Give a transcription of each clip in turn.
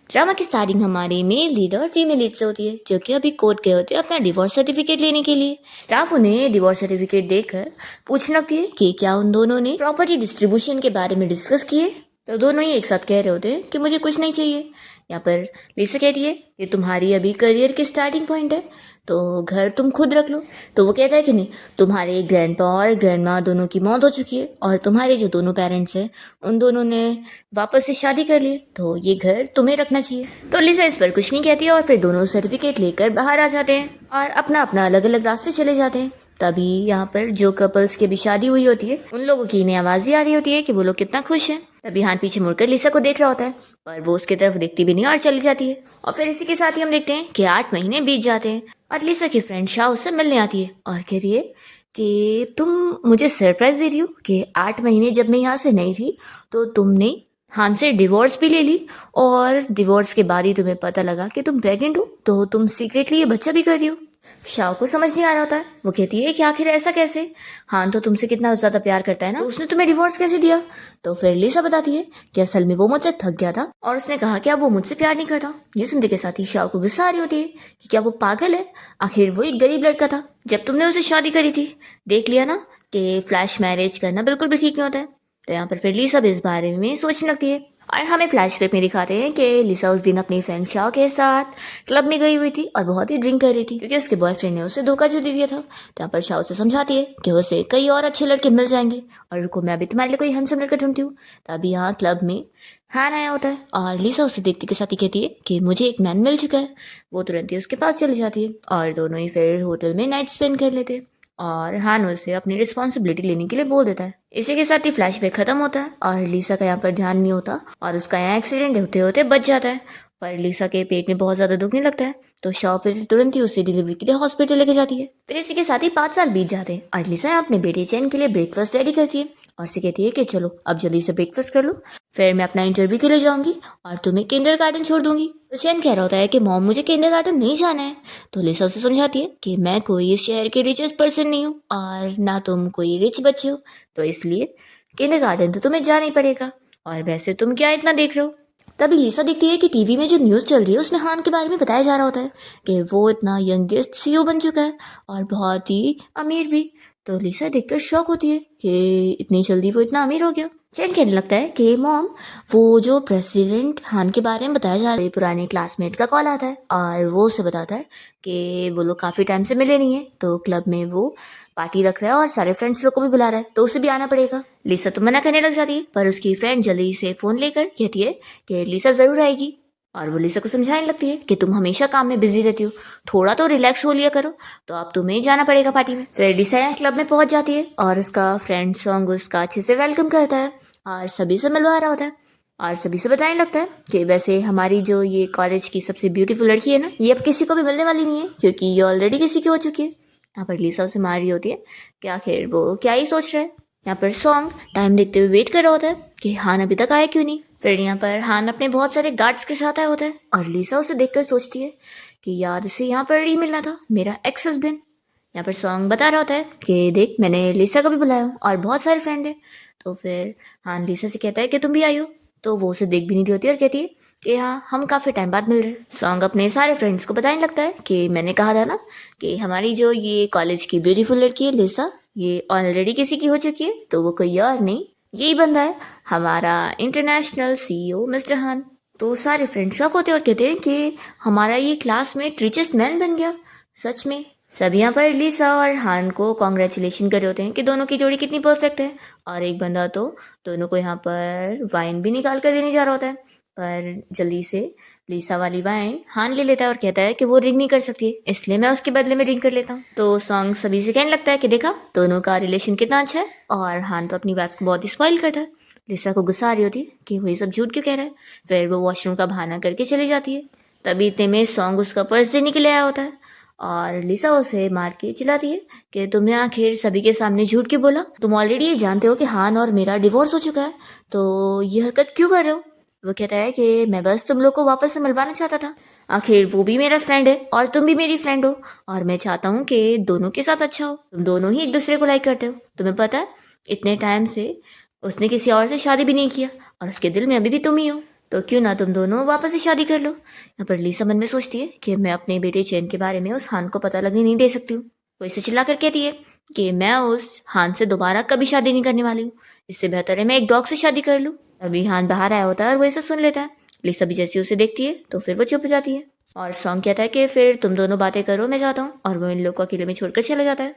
Drama की starting हमारी male lead और फीमेल लीड से होती है, जो कि अभी कोर्ट गए होते हैं अपना डिवोर्स सर्टिफिकेट लेने के लिए। स्टाफ उन्हें डिवोर्स सर्टिफिकेट देकर पूछने लगती है कि क्या उन दोनों ने प्रॉपर्टी डिस्ट्रीब्यूशन के बारे में डिस्कस किए। तो दोनों ही एक साथ कह रहे होते हैं कि मुझे कुछ नहीं चाहिए। यहाँ पर लिसा कहती है कि तुम्हारी अभी करियर की स्टार्टिंग पॉइंट है, तो घर तुम खुद रख लो। तो वो कहता है कि नहीं, तुम्हारे ग्रैंडपा और ग्रैंडमा दोनों की मौत हो चुकी है और तुम्हारे जो दोनों पेरेंट्स हैं उन दोनों ने वापस से शादी कर ली, तो ये घर तुम्हें रखना चाहिए। तो लिसा इस पर कुछ नहीं कहती है और फिर दोनों सर्टिफिकेट लेकर बाहर आ जाते हैं और अपना अपना अलग अलग रास्ते चले जाते हैं। तभी यहाँ पर जो कपल्स की भी शादी हुई होती है उन लोगों की इन्हें आवाज ही आ रही होती है कि वो लोग कितना खुश हैं। तभी हाथ पीछे मुड़कर लिसा को देख रहा होता है, पर वो उसकी तरफ देखती भी नहीं और चली जाती है। और फिर इसी के साथ ही हम देखते हैं कि 8 महीने बीत जाते हैं और लिसा की फ्रेंड शाह उससे मिलने आती है और कहती है कि तुम मुझे सरप्राइज दे रही हो कि 8 महीने जब मैं यहाँ से नहीं थी तो तुमने हान से डिवोर्स भी ले ली, और डिवोर्स के बाद ही तुम्हें पता लगा कि तुम प्रेग्नेंट हो, तो तुम सीक्रेटली ये बच्चा भी कर रही हो। शाह को समझ नहीं आ रहा होता है। वो कहती है कि आखिर ऐसा कैसे, हान तो तुमसे कितना ज्यादा प्यार करता है ना, तो उसने तुम्हें डिवोर्स कैसे दिया। तो फिर लिसा बताती है कि असल में वो मुझसे थक गया था और उसने कहा कि अब वो मुझसे प्यार नहीं करता। ये सुनते के साथ ही शाह को गुस्सा आ रही होती है कि क्या वो पागल है, आखिर वो एक गरीब लड़का था जब तुमने उसे शादी करी थी। देख लिया ना कि फ्लैश मैरिज करना बिल्कुल भी ठीक नहीं होता है। तो यहाँ पर फिर लिसा भी इस बारे में सोचने लगती है और हमें फ्लैशबैक में दिखाते हैं कि लिसा उस दिन अपनी फ्रेंड शाह के साथ क्लब में गई हुई थी और बहुत ही ड्रिंक कर रही थी क्योंकि उसके बॉयफ्रेंड ने उसे धोखा जो दे दिया था। तो यहाँ पर शाह उसे समझाती है कि उसे कई और अच्छे लड़के मिल जाएंगे और रुको मैं अभी तुम्हारे लिए कोई हैंडसम लड़का ढूंढती हूँ। तभी यहाँ क्लब में हैन आया होता है और लिसा उसे देखते के साथ ही कहती है कि मुझे एक मैन मिल चुका है। वो तुरंत ही उसके पास चली जाती है और दोनों ही फिर होटल में नाइट स्पेंड कर लेते हैं और हान उसे अपनी रिस्पॉन्सिबिलिटी लेने के लिए बोल देता है। इसी के साथ ही फ्लैशबैक खत्म होता है और लिसा का यहाँ पर ध्यान नहीं होता और उसका यहाँ एक्सीडेंट होते होते बच जाता है, पर लिसा के पेट में बहुत ज्यादा दुखने लगता है। तो शाह फिर तुरंत ही उसे डिलीवरी के लिए हॉस्पिटल लेके जाती है। फिर इसी के साथ ही 5 साल बीत जाते हैं और लिसा अपने बेटे चैन के लिए ब्रेकफास्ट रेडी करती है और उसे कहती है कि चलो अब जल्दी से ब्रेकफास्ट कर लो, फिर मैं अपना इंटरव्यू के लिए जाऊंगी और तुम्हें किंडरगार्टन छोड़ दूंगी। तो चैन कह रहा होता है कि मॉम मुझे किंडरगार्टन नहीं जाना है। तो लिसा उसे समझाती है कि मैं कोई इस शहर के रिचेस्ट पर्सन नहीं हूँ और ना तुम कोई रिच बच्चे हो, तो इसलिए किंडरगार्टन तो तुम्हें जाना ही पड़ेगा, और वैसे तुम क्या इतना देख रहे हो। तभी लिसा देखती है कि टीवी में जो न्यूज़ चल रही है उसमें हान के बारे में बताया जा रहा होता है कि वो इतना यंगेस्ट सीईओ बन चुका है और बहुत ही अमीर भी। तो लिसा देखकर शॉक होती है कि इतनी जल्दी वो इतना अमीर हो गया। चैन कहने लगता है कि मॉम वो जो प्रेसिडेंट हान के बारे में बताया जा रहा है पुराने क्लासमेट का कॉल आता है और वो उसे बताता है कि वो लोग काफ़ी टाइम से मिले नहीं है, तो क्लब में वो पार्टी रख रहा है और सारे फ्रेंड्स लोग को भी बुला रहा है, तो उसे भी आना पड़ेगा। लिसा तो मना करने लग जाती है पर उसकी फ्रेंड जल्दी से फ़ोन लेकर कहती है कि लिसा ज़रूर आएगी और वो लिसा को समझाने लगती है कि तुम हमेशा काम में बिजी रहती हो, थोड़ा तो रिलैक्स हो लिया करो, तो अब तुम्हें जाना पड़ेगा पार्टी में। फिर लिसा क्लब में पहुंच जाती है और उसका फ्रेंड सॉन्ग उसका अच्छे से वेलकम करता है और सभी से मिलवा रहा होता है और सभी से बताने लगता है कि वैसे हमारी जो ये कॉलेज की सबसे ब्यूटीफुल लड़की है ना, ये अब किसी को भी मिलने वाली नहीं है क्योंकि ये ऑलरेडी किसी की हो चुकी है। यहाँ पर लिसा उसे मार रही होती है कि आखिर वो क्या ही सोच रहा है। यहाँ पर सॉन्ग टाइम देखते हुए वेट कर रहा होता है कि हान अभी तक आया क्यों नहीं। फिर यहाँ पर हान अपने बहुत सारे गार्ड्स के साथ आया होता है और लिसा उसे देखकर सोचती है कि यार इसे यहाँ पर ही मिलना था, मेरा एक्स हस्बैंड। यहाँ पर सॉन्ग बता रहा होता है कि देख मैंने लिसा को भी बुलाया और बहुत सारे फ्रेंड है। तो फिर हान लिसा से कहता है कि तुम भी आई हो, तो वो उसे देख भी नहीं रही होती और कहती है कि हाँ हम काफ़ी टाइम बाद मिल रहे हैं। सॉन्ग अपने सारे फ्रेंड्स को बताने लगता है कि मैंने कहा था ना कि हमारी जो ये कॉलेज की ब्यूटीफुल लड़की है लिसा, ये ऑलरेडी किसी की हो चुकी है, तो वो कोई और नहीं यही बंदा है हमारा इंटरनेशनल सीईओ मिस्टर हान। तो सारे फ्रेंड्स शॉक होते और कहते हैं कि हमारा ये क्लासमेट रिचेस्ट मैन बन गया। सच में सब यहाँ पर लिसा और हान को कॉन्ग्रेचुलेशन कर रहे होते हैं कि दोनों की जोड़ी कितनी परफेक्ट है, और एक बंदा तो दोनों को यहाँ पर वाइन भी निकाल कर देने जा रहा होता है, पर जल्दी से लिसा वाली वाइन हान ले लेता है और कहता है कि वो रिंग नहीं कर सकती, इसलिए मैं उसके बदले में रिंग कर लेता हूँ। तो सॉन्ग सभी से कहने लगता है कि देखा दोनों का रिलेशन कितना अच्छा है, और हान तो अपनी वाइफ को बहुत ही स्पॉइल करता है। लिसा को गुस्सा आ रही होती है कि वही सब झूठ क्यों कह रहा है। फिर वो वॉशरूम का बहाना करके चली जाती है। तभी इतने में सॉन्ग उसका पर्स देने के लिए आया होता है और लिसा उसे मार के चिल्लाती है कि तुमने आखिर सभी के सामने झूठ क्यों बोला, तुम ऑलरेडी ये जानते हो कि हान और मेरा डिवोर्स हो चुका है, तो ये हरकत क्यों कर रहे हो। वो कहता है कि मैं बस तुम लोग को वापस से मिलवाना चाहता था, आखिर वो भी मेरा फ्रेंड है और तुम भी मेरी फ्रेंड हो, और मैं चाहता हूँ कि दोनों के साथ अच्छा हो, तुम दोनों ही एक दूसरे को लाइक करते हो। तुम्हें पता है इतने टाइम से उसने किसी और से शादी भी नहीं किया और उसके दिल में अभी भी तुम ही हो। तो क्यों ना तुम दोनों वापस से शादी कर लो। यहाँ पर लिसा मन में सोचती है कि मैं अपने बेटे चैन के बारे में उस हान को पता लगने नहीं दे सकती हूँ। वो इसे चिल्ला कर कहती है कि मैं उस हान से दोबारा कभी शादी नहीं करने वाली हूँ, इससे बेहतर है मैं एक डॉग से शादी कर लूँ। अभी हान बाहर आया होता है और वो ये सब सुन लेता है। लिसा भी जैसी उसे देखती है तो फिर वो चुप हो जाती है और सॉन्ग कहता है कि फिर तुम दोनों बातें करो, मैं जाता हूँ, और वो इन लोग को अकेले में छोड़कर चला जाता है।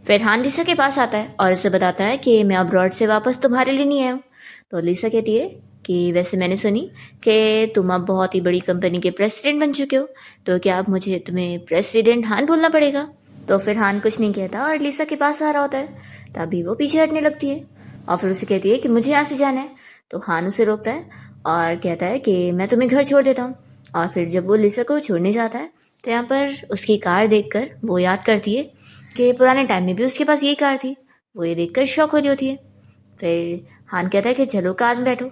फिर हान लिसा के पास आता है और उसे बताता है कि मैं अब्रॉड से वापस तुम्हारे लिए नहीं आया हूँ। तो लिसा कहती है कि वैसे मैंने सुनी कि तुम अब बहुत ही बड़ी कंपनी के प्रेसिडेंट बन चुके हो, तो क्या अब मुझे तुम्हें प्रेसिडेंट हान बोलना पड़ेगा। तो फिर हान कुछ नहीं कहता और लिसा के पास आ रहा होता है। तभी वो पीछे हटने लगती है और फिर उसे कहती है कि मुझे यहाँ से जाना है। तो हान उसे रोकता है और कहता है कि मैं तुम्हें घर छोड़ देता हूँ। और फिर जब वो लिसा को छोड़ने जाता है तो यहाँ पर उसकी कार देखकर वो याद करती है कि पुराने टाइम में भी उसके पास यही कार थी। वो ये देखकर शौक हो रही होती है। फिर हान कहता है कि चलो कार में बैठो।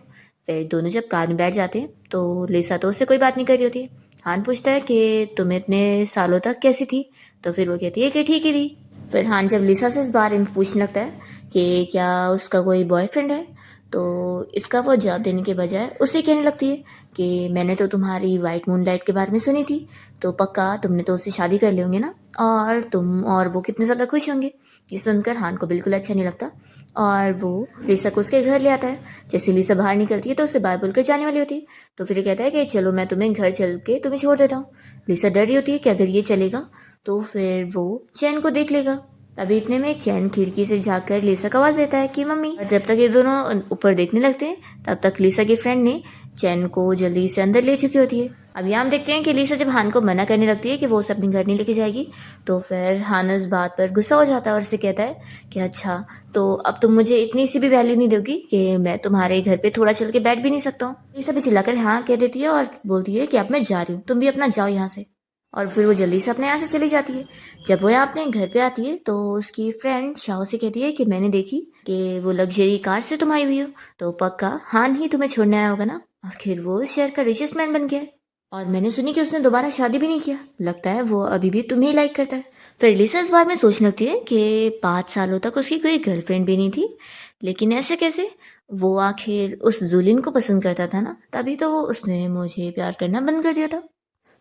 फिर दोनों जब कार में बैठ जाते हैं तो लिसा तो उससे कोई बात नहीं कर रही होती है। हान पूछता है कि तुम इतने सालों तक कैसी थी। तो फिर वो कहती है कि ठीक ही थी। फिर हान जब लिसा से इस बारे में पूछने लगता है कि क्या उसका कोई बॉयफ्रेंड है, तो इसका वो जवाब देने के बजाय उसे कहने लगती है कि मैंने तो तुम्हारी वाइट मूनलाइट के बारे में सुनी थी, तो पक्का तुमने तो उससे शादी कर ली होंगे ना, और तुम और वो कितने ज़्यादा खुश होंगे। ये सुनकर हान को बिल्कुल अच्छा नहीं लगता और वो लिसा को उसके घर ले आता है। जैसे लिसा बाहर निकलती है तो उसे बाय बोलकर जाने वाली होती है। तो फिर कहता है कि चलो मैं तुम्हें घर चल के तुम्हें छोड़ देता हूँ। लिसा डर रही होती है कि अगर ये चलेगा तो फिर वो चैन को देख लेगा। तभी इतने में चैन खिड़की से झाँककर लिसा को आवाज़ देता है कि मम्मी। और जब तक ये दोनों ऊपर देखने लगते हैं तब तक लिसा की फ्रेंड ने चैन को जल्दी से अंदर ले चुकी होती है। अब यहाँ हम देखते हैं कि लिसा जब हान को मना करने लगती है कि वो उसे अपने घर नहीं लेके जाएगी, तो फिर हान इस बात पर गुस्सा हो जाता है और उसे कहता है कि अच्छा, तो अब तुम मुझे इतनी सी भी वैल्यू नहीं दोगी कि मैं तुम्हारे घर पे थोड़ा चल के बैठ भी नहीं सकता हूँ। लिसा भी चिल्लाकर हाँ कह देती है और बोलती है कि अब मैं जा रही हूँ, तुम भी अपना जाओ यहाँ से। और फिर वो जल्दी से अपने यहाँ से चली जाती है। जब वो यहाँ अपने घर पे आती है तो उसकी फ्रेंड शाओ से कहती है कि मैंने देखी कि वो लग्जरी कार से तुम आई हुई हो, तो पक्का हान ही तुम्हें छोड़ने आया होगा ना। आखिर वो शहर का रिचेस्ट मैन बन गया है और मैंने सुनी कि उसने दोबारा शादी भी नहीं किया, लगता है वो अभी भी तुम्हें ही लाइक करता है। फिर लिसा इस बारे में सोचने लगती है कि 5 सालों तक उसकी कोई गर्लफ्रेंड भी नहीं थी, लेकिन ऐसे कैसे, वो आखिर उस जुलिन को पसंद करता था ना, तभी तो वो उसने मुझे प्यार करना बंद कर दिया था।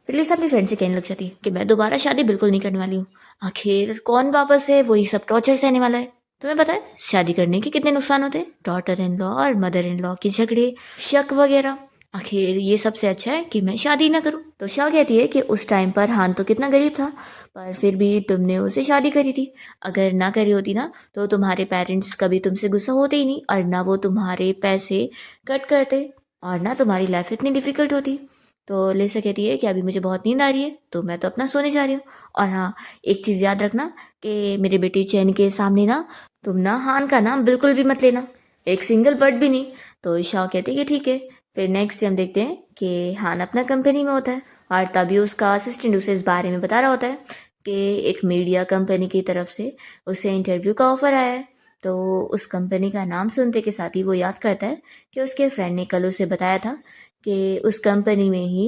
फिर लिसा अपनी फ्रेंड से कहने लग जाती है कि मैं दोबारा शादी बिल्कुल नहीं करने वाली हूँ। आखिर कौन वापस है वही सब टॉर्चर सहने वाला है। तुम्हें पता है शादी करने के कितने नुकसान होते हैं, डॉटर इन लॉ और मदर इन लॉ के झगड़े, शक वगैरह। आखिर ये सबसे अच्छा है कि मैं शादी ना करूं। तो शाह कहती है कि उस टाइम पर हान तो कितना गरीब था, पर फिर भी तुमने उसे शादी करी थी। अगर ना करी होती ना तो तुम्हारे पेरेंट्स कभी तुमसे गुस्सा होते ही नहीं, और ना वो तुम्हारे पैसे कट करते, और ना तुम्हारी लाइफ इतनी डिफिकल्ट होती। तो लिसा कहती है कि अभी मुझे बहुत नींद आ रही है तो मैं तो अपना सोने जा रही हूँ। और हाँ, एक चीज़ याद रखना कि मेरे बेटी चैन के सामने ना तुम ना हान का नाम बिल्कुल भी मत लेना, एक सिंगल वर्ड भी नहीं। तो शाह कहती है कि ठीक है। फिर नेक्स्ट हम देखते हैं कि हान अपना कंपनी में होता है और तभी उसका असिस्टेंट उसे इस बारे में बता रहा होता है कि एक मीडिया कंपनी की तरफ से उसे इंटरव्यू का ऑफर आया है। तो उस कंपनी का नाम सुनते के साथ ही वो याद करता है कि उसके फ्रेंड ने कल उसे बताया था कि उस कंपनी में ही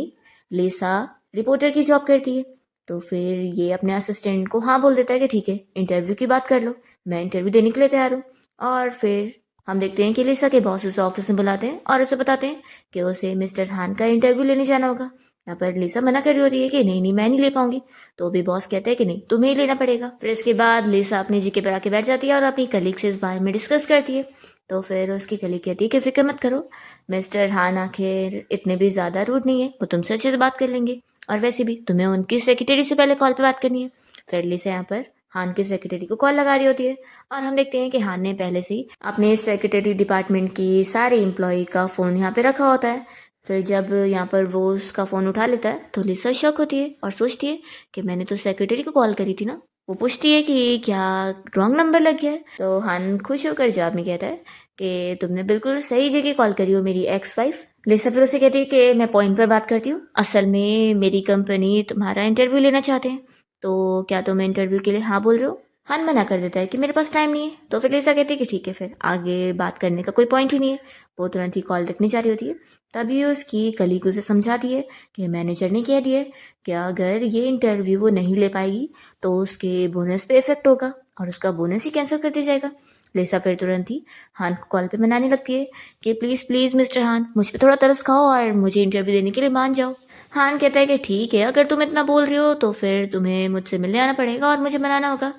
लिसा रिपोर्टर की जॉब करती है। तो फिर ये अपने असिस्टेंट को हाँ बोल देता है कि ठीक है, इंटरव्यू की बात कर लो, मैं इंटरव्यू देने के लिए तैयार हूँ। और फिर हम देखते हैं कि लिसा के बॉस उसे ऑफिस में बुलाते हैं और उसे बताते हैं कि उसे मिस्टर हान का इंटरव्यू लेने जाना होगा। यहाँ पर लिसा मना कर रही होती है कि नहीं नहीं, मैं नहीं ले पाऊंगी। तो भी बॉस कहते हैं कि नहीं, तुम्हें ही लेना पड़ेगा। फिर इसके बाद लिसा अपनी जी के पर आके बैठ जाती है और अपनी कलीग से इस बारे में डिस्कस करती है। तो फिर उसकी कलीग कहती है कि फिक्र मत करो, मिस्टर हान आखिर इतने भी ज़्यादा रूड नहीं है, वो तुमसे अच्छे से बात कर लेंगे, और वैसे भी तुम्हें उनकी सेक्रेटरी से पहले कॉल पे बात करनी है। फिर लिसा यहाँ पर हान की सेक्रेटरी को कॉल लगा रही होती है और हम देखते हैं कि हान ने पहले से ही अपने सेक्रेटरी डिपार्टमेंट की सारे एम्प्लॉय का फ़ोन यहाँ पे रखा होता है। फिर जब यहाँ पर वो उसका फ़ोन उठा लेता है तो लिसा शॉक होती है और सोचती है कि मैंने तो सेक्रेटरी को कॉल करी थी ना। वो पूछती है कि क्या रॉन्ग नंबर लग गया है। तो हान खुश होकर जवाब में कहता है कि तुमने बिल्कुल सही जगह कॉल करी हो मेरी एक्स वाइफ। लिसा फिर उसे कहती है कि मैं पॉइंट पर बात करती हूँ, असल में मेरी कंपनी तुम्हारा इंटरव्यू लेना चाहते हैं, तो क्या तुम इंटरव्यू के लिए हाँ बोल रहे हो। हान मना कर देता है कि मेरे पास टाइम नहीं है। तो फिर लिसा कहती है कि ठीक है, फिर आगे बात करने का कोई पॉइंट ही नहीं है। वो तुरंत ही कॉल रखनी जा रही होती है। तभी उसकी कलीग उसे समझाती है कि मैनेजर ने कह दिया है कि अगर ये इंटरव्यू वो नहीं ले पाएगी तो उसके बोनस पे इफेक्ट होगा और उसका बोनस ही कैंसिल कर दिया जाएगा। लिसा फिर तुरंत ही हान को कॉल पे मनाने लगती है कि प्लीज़ प्लीज़ मिस्टर हान, मुझ पे थोड़ा तरस खाओ और मुझे इंटरव्यू देने के लिए मान जाओ। हान कहता है कि ठीक है, अगर तुम इतना बोल रही हो तो फिर तुम्हें मुझसे मिलने आना पड़ेगा और मुझे मनाना होगा।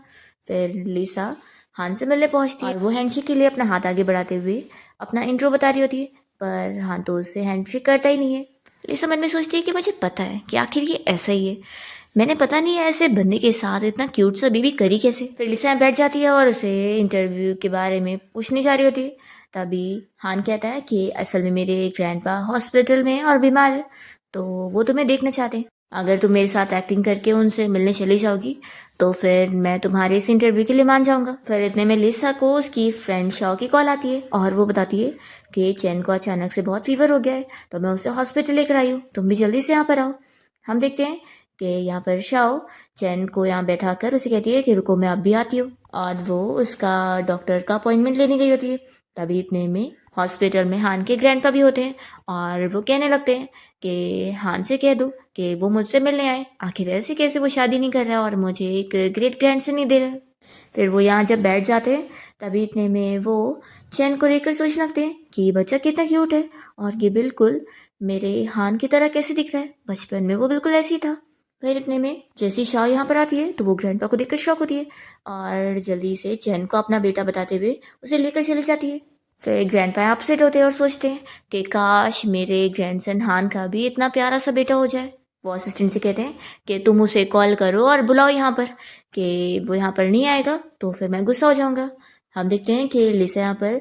फिर लिसा हान से मिलने पहुंचती है और वो हैंडशेक के लिए अपना हाथ आगे बढ़ाते हुए अपना इंट्रो बता रही होती है, पर हान तो उससे हैंडशेक करता ही नहीं है। लिसा मन में सोचती है कि मुझे पता है कि आखिर ये ऐसा ही है, मैंने पता नहीं ऐसे बंदे के साथ इतना क्यूट सा बेबी करी कैसे। फिर लिसा बैठ जाती है और उसे इंटरव्यू के बारे में पूछने जा रही होती है। तभी हान कहता है कि असल में मेरे ग्रैंडपा हॉस्पिटल में हैं और बीमार है, तो वो तुम्हें देखना चाहते हैं। अगर तुम मेरे साथ एक्टिंग करके उनसे मिलने चली जाओगी तो फिर मैं तुम्हारे इस इंटरव्यू के लिए मान जाऊंगा। फिर इतने में लिसा को उसकी फ्रेंड शाओ की कॉल आती है और वो बताती है कि चैन को अचानक से बहुत फीवर हो गया है, तो मैं उसे हॉस्पिटल लेकर आई हूँ, तुम भी जल्दी से यहाँ पर आओ। हम देखते हैं कि यहाँ पर शाओ चैन को यहाँ बैठा कर उसे कहती है कि रुको मैं अब भी आती हूँ, और वो उसका डॉक्टर का अपॉइंटमेंट लेने गई होती है। तभी इतने में हॉस्पिटल में हान के ग्रैंडपा भी होते हैं और वो कहने लगते हैं कि हान से कह दो कि वो मुझसे मिलने आए, आखिर ऐसे कैसे वो शादी नहीं कर रहा और मुझे एक ग्रेट ग्रैंडसन नहीं दे रहा। फिर वो यहाँ जब बैठ जाते हैं तभी इतने में वो चैन को देखकर सोचने लगते हैं कि ये बच्चा कितना क्यूट है और ये बिल्कुल मेरे हान की तरह कैसे दिख रहा है, बचपन में वो बिल्कुल ऐसी था। फिर इतने में जैसी शाह यहाँ पर आती है तो वो ग्रैंडपा को देखकर शॉक होती है और जल्दी से चैन को अपना बेटा बताते हुए उसे लेकर चली जाती है। फिर ग्रैंडपा अपसेट होते हैं और सोचते हैं कि काश मेरे ग्रैंडसन हान का भी इतना प्यारा सा बेटा हो जाए। वो असिस्टेंट से कहते हैं कि तुम उसे कॉल करो और बुलाओ यहाँ पर, कि वो यहाँ पर नहीं आएगा तो फिर मैं गुस्सा हो जाऊंगा। हम देखते हैं कि लिसा यहाँ पर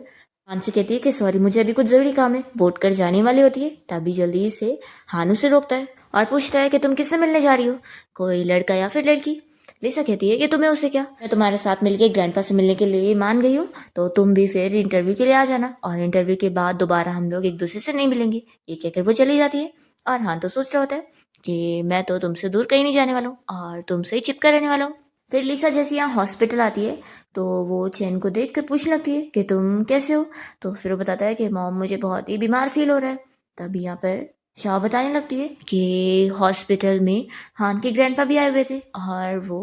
हान से कहती है कि सॉरी मुझे अभी कुछ ज़रूरी काम है, वोट कर जाने वाली होती है। तभी जल्दी से हान उसे रोकता है और पूछता है कि तुम किससे मिलने जा रही हो, कोई लड़का या फिर लड़की। लिसा कहती है कि तुम्हें उससे क्या, मैं तुम्हारे साथ मिलके ग्रैंडपा से मिलने के लिए मान गई हूँ, तो तुम भी फिर इंटरव्यू के लिए आ जाना और इंटरव्यू के बाद दोबारा हम लोग एक दूसरे से नहीं मिलेंगे। ये कहकर वो चली जाती है और हान तो सोच रहा होता है कि मैं तो तुमसे दूर कहीं नहीं जाने वाला हूँ और तुमसे ही चिपका रहने वाला हूँ। फिर लिसा जैसे यहाँ हॉस्पिटल आती है तो वो चैन को देख कर पूछने लगती है कि तुम कैसे हो, तो फिर वो बताता है कि मॉम मुझे बहुत ही बीमार फील हो रहा है। तभी यहाँ पर शाह बताने लगती है कि हॉस्पिटल में हान के ग्रैंडपा भी आए हुए थे और वो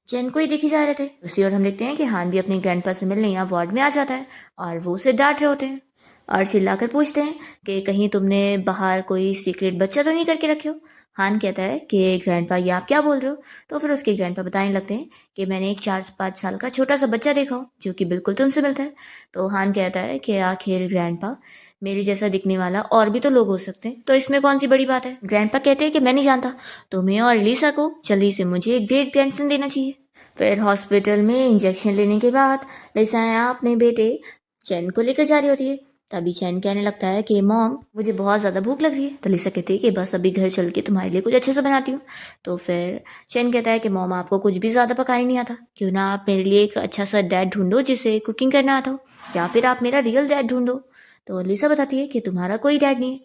चैन को ही देखे जा रहे थे। दूसरी ओर हम देखते हैं कि हान भी अपने ग्रैंडपा से मिलने यहाँ वार्ड में आ जाता है और वो उसे डांट रहे होते हैं और चिल्लाकर पूछते हैं कि कहीं तुमने बाहर कोई सीक्रेट बच्चा तो नहीं करके रखे हो। हान कहता है कि ग्रैंडपा ये आप क्या बोल रहे हो, तो फिर उसके ग्रैंडपा बताने लगते हैं कि मैंने एक 4-5 साल का छोटा सा बच्चा देखा हो जो कि बिल्कुल तुमसे मिलता है। तो हान कहता है कि आखिर ग्रैंडपा मेरे जैसा दिखने वाला और भी तो लोग हो सकते हैं, तो इसमें कौन सी बड़ी बात है। ग्रैंडपा कहते हैं कि मैं नहीं जानता, तुम्हें और एलिसा को जल्दी से मुझे एक ग्रेट ग्रैंडसन देना चाहिए। फिर हॉस्पिटल में इंजेक्शन लेने के बाद लिसा अपने बेटे चैन को लेकर जा रही होती है। तभी चैन कहने लगता है कि मॉम मुझे बहुत ज़्यादा भूख लग रही है, तो लिसा कहती है कि बस अभी घर चल के तुम्हारे लिए कुछ अच्छे से बनाती हूँ। तो फिर चैन कहता है कि मॉम आपको कुछ भी ज़्यादा पकाने नहीं आता, क्यों ना आप मेरे लिए एक अच्छा सा डैड ढूंढो जिसे कुकिंग करना आता हो, या फिर आप मेरा रियल डैड ढूंढो। तो लिसा बताती है कि तुम्हारा कोई डैड नहीं है।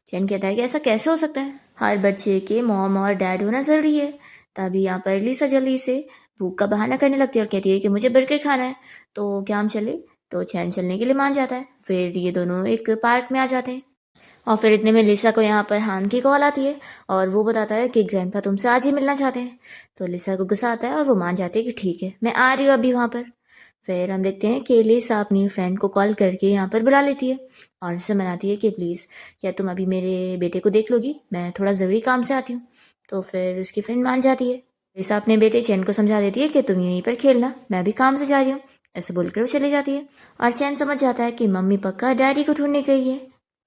चैन कहता है कि ऐसा कैसे हो सकता है, हर बच्चे के मॉम और डैड होना ज़रूरी है। तभी यहाँ पर लिसा जल्दी से भूख का बहाना करने लगती है और कहती है कि मुझे बर्गर खाना है, तो क्या हम चले। तो चैन चलने के लिए मान जाता है। फिर ये दोनों एक पार्क में आ जाते हैं और फिर इतने में लिसा को यहाँ पर हान की कॉल आती है और वो बताता है कि ग्रैंडपा तुमसे आज ही मिलना चाहते हैं। तो लिसा को गुस्सा आता है और वो मान जाती है कि ठीक है मैं आ रही हूँ अभी वहाँ पर। फिर हम देखते हैं कि लिसा अपनी फ्रेंड को कॉल करके यहाँ पर बुला लेती है और उससे मनाती है कि प्लीज़ क्या तुम अभी मेरे बेटे को देख लोगी, मैं थोड़ा ज़रूरी काम से आती हूँ। तो फिर उसकी फ्रेंड मान जाती है। लिसा अपने बेटे चैन को समझा देती है कि तुम यहीं पर खेलना, मैं भी काम से जा रही हूँ, ऐसे बोलकर वो चली जाती है। और चैन समझ जाता है कि मम्मी पक्का डैडी को ढूंढने गई है।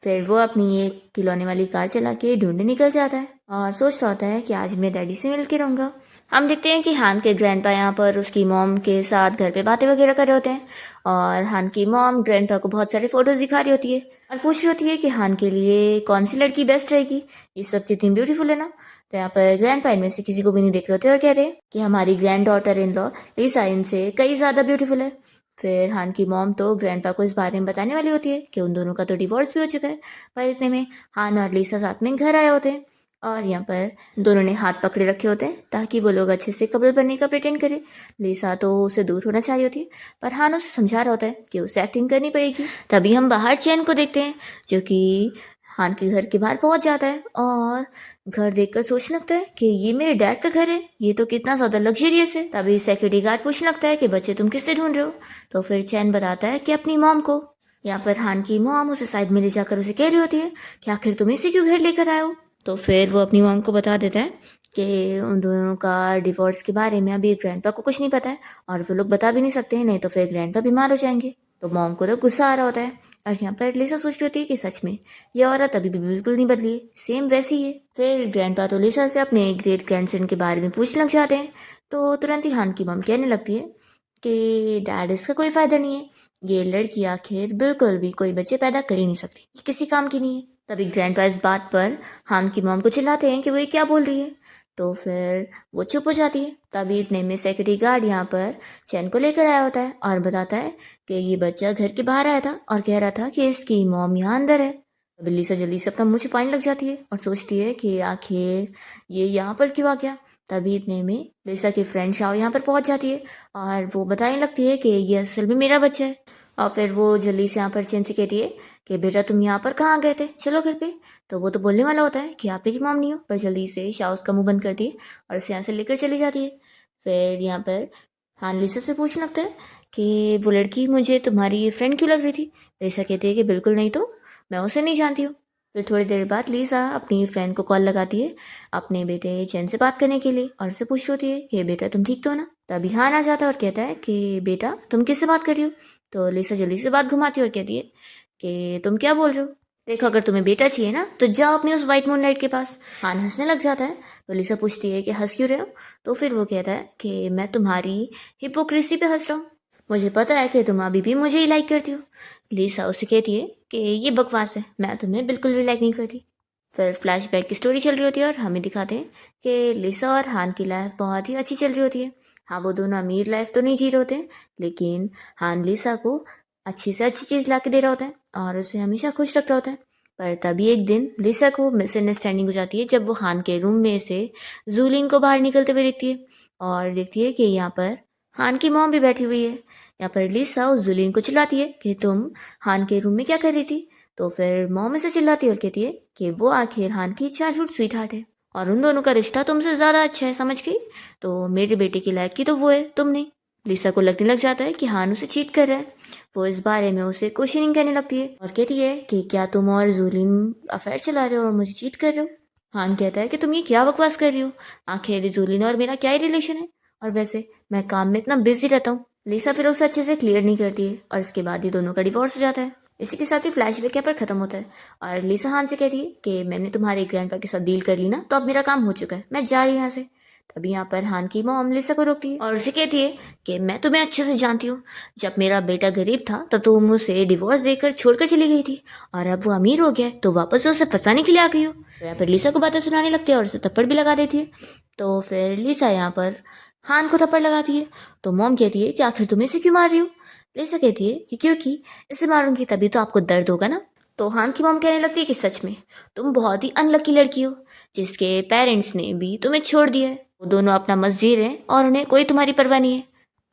फिर वो अपनी एक खिलौने वाली कार चला के ढूंढने निकल जाता है और सोच रहा होता है कि आज मैं डैडी से मिल के रहूँगा। हम देखते हैं कि हान के ग्रैंडपा यहाँ पर उसकी मॉम के साथ घर पे बातें वगैरह कर रहे होते हैं और हान की मॉम ग्रैंडपा को बहुत सारे फोटोज दिखा रही होती है और पूछ रही होती है कि हान के लिए कौन सी लड़की बेस्ट रहेगी, ये सब कितनी ब्यूटीफुल है ना। तो यहाँ पर ग्रैंडपा इनमें से किसी को भी नहीं देख रहे होते और कहते हैं कि हमारी ग्रैंड डॉटर इन लॉ लिसा इनसे कई ज़्यादा ब्यूटीफुल है। फिर हान की मॉम तो ग्रैंडपा को इस बारे में बताने वाली होती है कि उन दोनों का तो डिवोर्स भी हो चुका है, पर इतने में हान और लिसा साथ में घर आए होते हैं और यहाँ पर दोनों ने हाथ पकड़े रखे होते हैं ताकि वो लोग अच्छे से कपल बनने का प्रिटेंड करे। लिसा तो उसे दूर होना चाह रही होती है पर हान उसे समझा रहा होता है कि उसे एक्टिंग करनी पड़ेगी। तभी हम बाहर चैन को देखते हैं जो कि हान के घर के बाहर पहुंच जाता है और घर देखकर सोचने लगता है कि ये मेरे डैड का घर है, ये तो कितना ज़्यादा लग्जरियस है। तभी सिक्योरिटी गार्ड पूछने लगता है कि बच्चे तुम किससे ढूंढ रहे हो। तो फिर चैन बताता है कि अपनी मॉम को। यहाँ पर हान की मॉम उसे साइड में ले जाकर उसे कह रही होती है कि आखिर तुम इसे क्यों घर लेकर आए हो। तो फिर वो अपनी मॉम को बता देता है कि उन दोनों का डिवोर्स के बारे में अभी ग्रैंडपा को कुछ नहीं पता है और वो लोग बता भी नहीं सकते हैं, नहीं तो फिर ग्रैंडपा बीमार हो जाएंगे। तो मॉम को तो गुस्सा आ रहा होता है और यहाँ पर लिसा सोच रही होती है कि सच में ये औरत अभी भी बिल्कुल नहीं बदली है, सेम वैसी ही है। फिर ग्रैंडपा तो लिसा से अपने ग्रेट ग्रैंडसन के बारे में पूछने लग जाते हैं। तो तुरंत ही हान की मॉम कहने लगती है कि डैड इसका कोई फायदा नहीं है, ये लड़की आखिर बिल्कुल भी कोई बच्चे पैदा कर ही नहीं सकती, ये किसी काम की नहीं है। तभी ग्रैंडपा इस बात पर हान की मॉम को चिल्लाते हैं कि वो ये क्या बोल रही है। तो फिर वो चुप हो जाती है। तभी इतने में सिक्योरिटी गार्ड यहाँ पर चैन को लेकर आया होता है और बताता है कि ये बच्चा घर के बाहर आया था और कह रहा था कि इसकी मॉम यहाँ अंदर है। बिल्ली से जल्दी से अपना मुंह छुपाने लग जाती है और सोचती है कि आखिर ये यहाँ पर क्यों आ गया। तभी इतने में लिसा की फ्रेंड शाओ यहाँ पर पहुँच जाती है और वो बताने लगती है कि ये असल में मेरा बच्चा है। और फिर वो जल्दी से यहाँ पर चैन से कहती है कि बेटा तुम यहाँ पर कहाँ गए थे, चलो घर पे। तो वो तो बोलने वाला होता है कि आप मेरी मॉम नहीं हो, पर जल्दी से शाओ उसका मुंह बंद करती है और उसे यहाँ से लेकर चली जाती है। फिर यहाँ पर हान लिसा से पूछने लगता है कि वो लड़की मुझे तुम्हारी फ्रेंड क्यों लग रही थी। लिसा कहती है कि बिल्कुल नहीं, तो मैं उसे नहीं जानती हूँ। फिर थोड़ी देर बाद लिसा अपनी फ्रेंड को कॉल लगाती है अपने बेटे चैन से बात करने के लिए और उससे पूछ होती है कि बेटा तुम ठीक तो हो ना। तभी हान आ जाता है और कहता है कि बेटा तुम किससे बात कर रही हो। तो लिसा जल्दी से बात घुमाती है और कहती है कि तुम क्या बोल रहे हो, देखो अगर तुम्हें बेटा चाहिए ना तो जाओ अपने उस वाइट मूनलाइट के पास। हान हंसने लग जाता है। तो लिसा पूछती है कि हंस क्यों रहे हो। तो फिर वो कहता है कि मैं तुम्हारी हिपोक्रेसी पे हंस रहा हूँ, मुझे पता है कि तुम अभी भी मुझे ही लाइक करती हो। लिसा उसे कहती है कि ये बकवास है, मैं तुम्हें बिल्कुल भी लाइक नहीं करती। फिर फ्लैशबैक की स्टोरी चल रही होती है और हमें दिखाते हैं कि लिसा और हान की लाइफ बहुत ही अच्छी चल रही होती है। हाँ वो दोनों अमीर लाइफ तो नहीं जी रहे होते हैं, लेकिन हान लिसा को अच्छी से अच्छी चीज़ ला के दे रहा होता है और उसे हमेशा खुश रख रहा होता है। पर तभी एक दिन लिसा को मिसअंडरस्टैंडिंग हो जाती है जब वो हान के रूम में से जूलिन को बाहर निकलते हुए देखती है और देखती है कि यहाँ पर हान की मॉम भी बैठी हुई है। यहाँ पर लिसा उस जूलिन को चिल्लाती है कि तुम हान के रूम में क्या कर रही थी। तो फिर मॉम ऐसे चिल्लाती है और कहती है कि वो आखिर हान की चाइल्डहुड स्वीट हार्ट है और उन दोनों का रिश्ता तुमसे ज़्यादा अच्छा है, समझ गई। तो मेरे बेटे की लायक की तो वो है, तुम नहीं। लिसा को लगने लग जाता है कि हान उसे चीट कर रहा है। वो इस बारे में उसे क्वेश्चनिंग करने लगती है और कहती है कि क्या तुम और जूलिन अफेयर चला रहे हो और मुझे चीट कर रहे हो। हान कहता है कि तुम ये क्या बकवास कर रही हो, आखिर जूलिन और मेरा क्या ही रिलेशन है, और वैसे मैं काम में इतना बिजी रहता हूँ। लिसा फिर उसे अच्छे से क्लियर नहीं करती है और इसके बाद ही दोनों का डिवोर्स हो जाता है। इसी के साथ ही फ्लैशबैक यहाँ पर खत्म होता है और लिसा हान से कहती है कि मैंने तुम्हारे ग्रैंडपा के साथ डील कर ली ना, तो अब मेरा काम हो चुका है, मैं जा रही हूँ यहाँ से। तभी यहाँ पर हान की मॉम लिसा को रोकती है और उसे कहती है कि मैं तुम्हें अच्छे से जानती हूँ, जब मेरा बेटा गरीब था तब तुम उसे डिवोर्स देकर छोड़कर चली गई थी और अब वो अमीर हो गया है तो वापस उसे फंसाने के लिए आ गई हो। तो यहाँ पर लिसा को बातें सुनाने लगती है और उसे थप्पड़ भी लगा देती है। तो फिर लिसा यहाँ पर हान को थप्पड़ लगाती है। तो मॉम कहती है कि आखिर तुम इसे क्यों मार रही हो। लिसा कहती है कि क्योंकि इसे मारूंगी तभी तो आपको दर्द होगा ना। तो हान की मॉम कहने लगती है कि सच में तुम बहुत ही अनलकी लड़की हो, जिसके पेरेंट्स ने भी तुम्हें छोड़ दिया है। वो दोनों अपना मस्त जी रहे हैं और उन्हें कोई तुम्हारी परवाह नहीं है,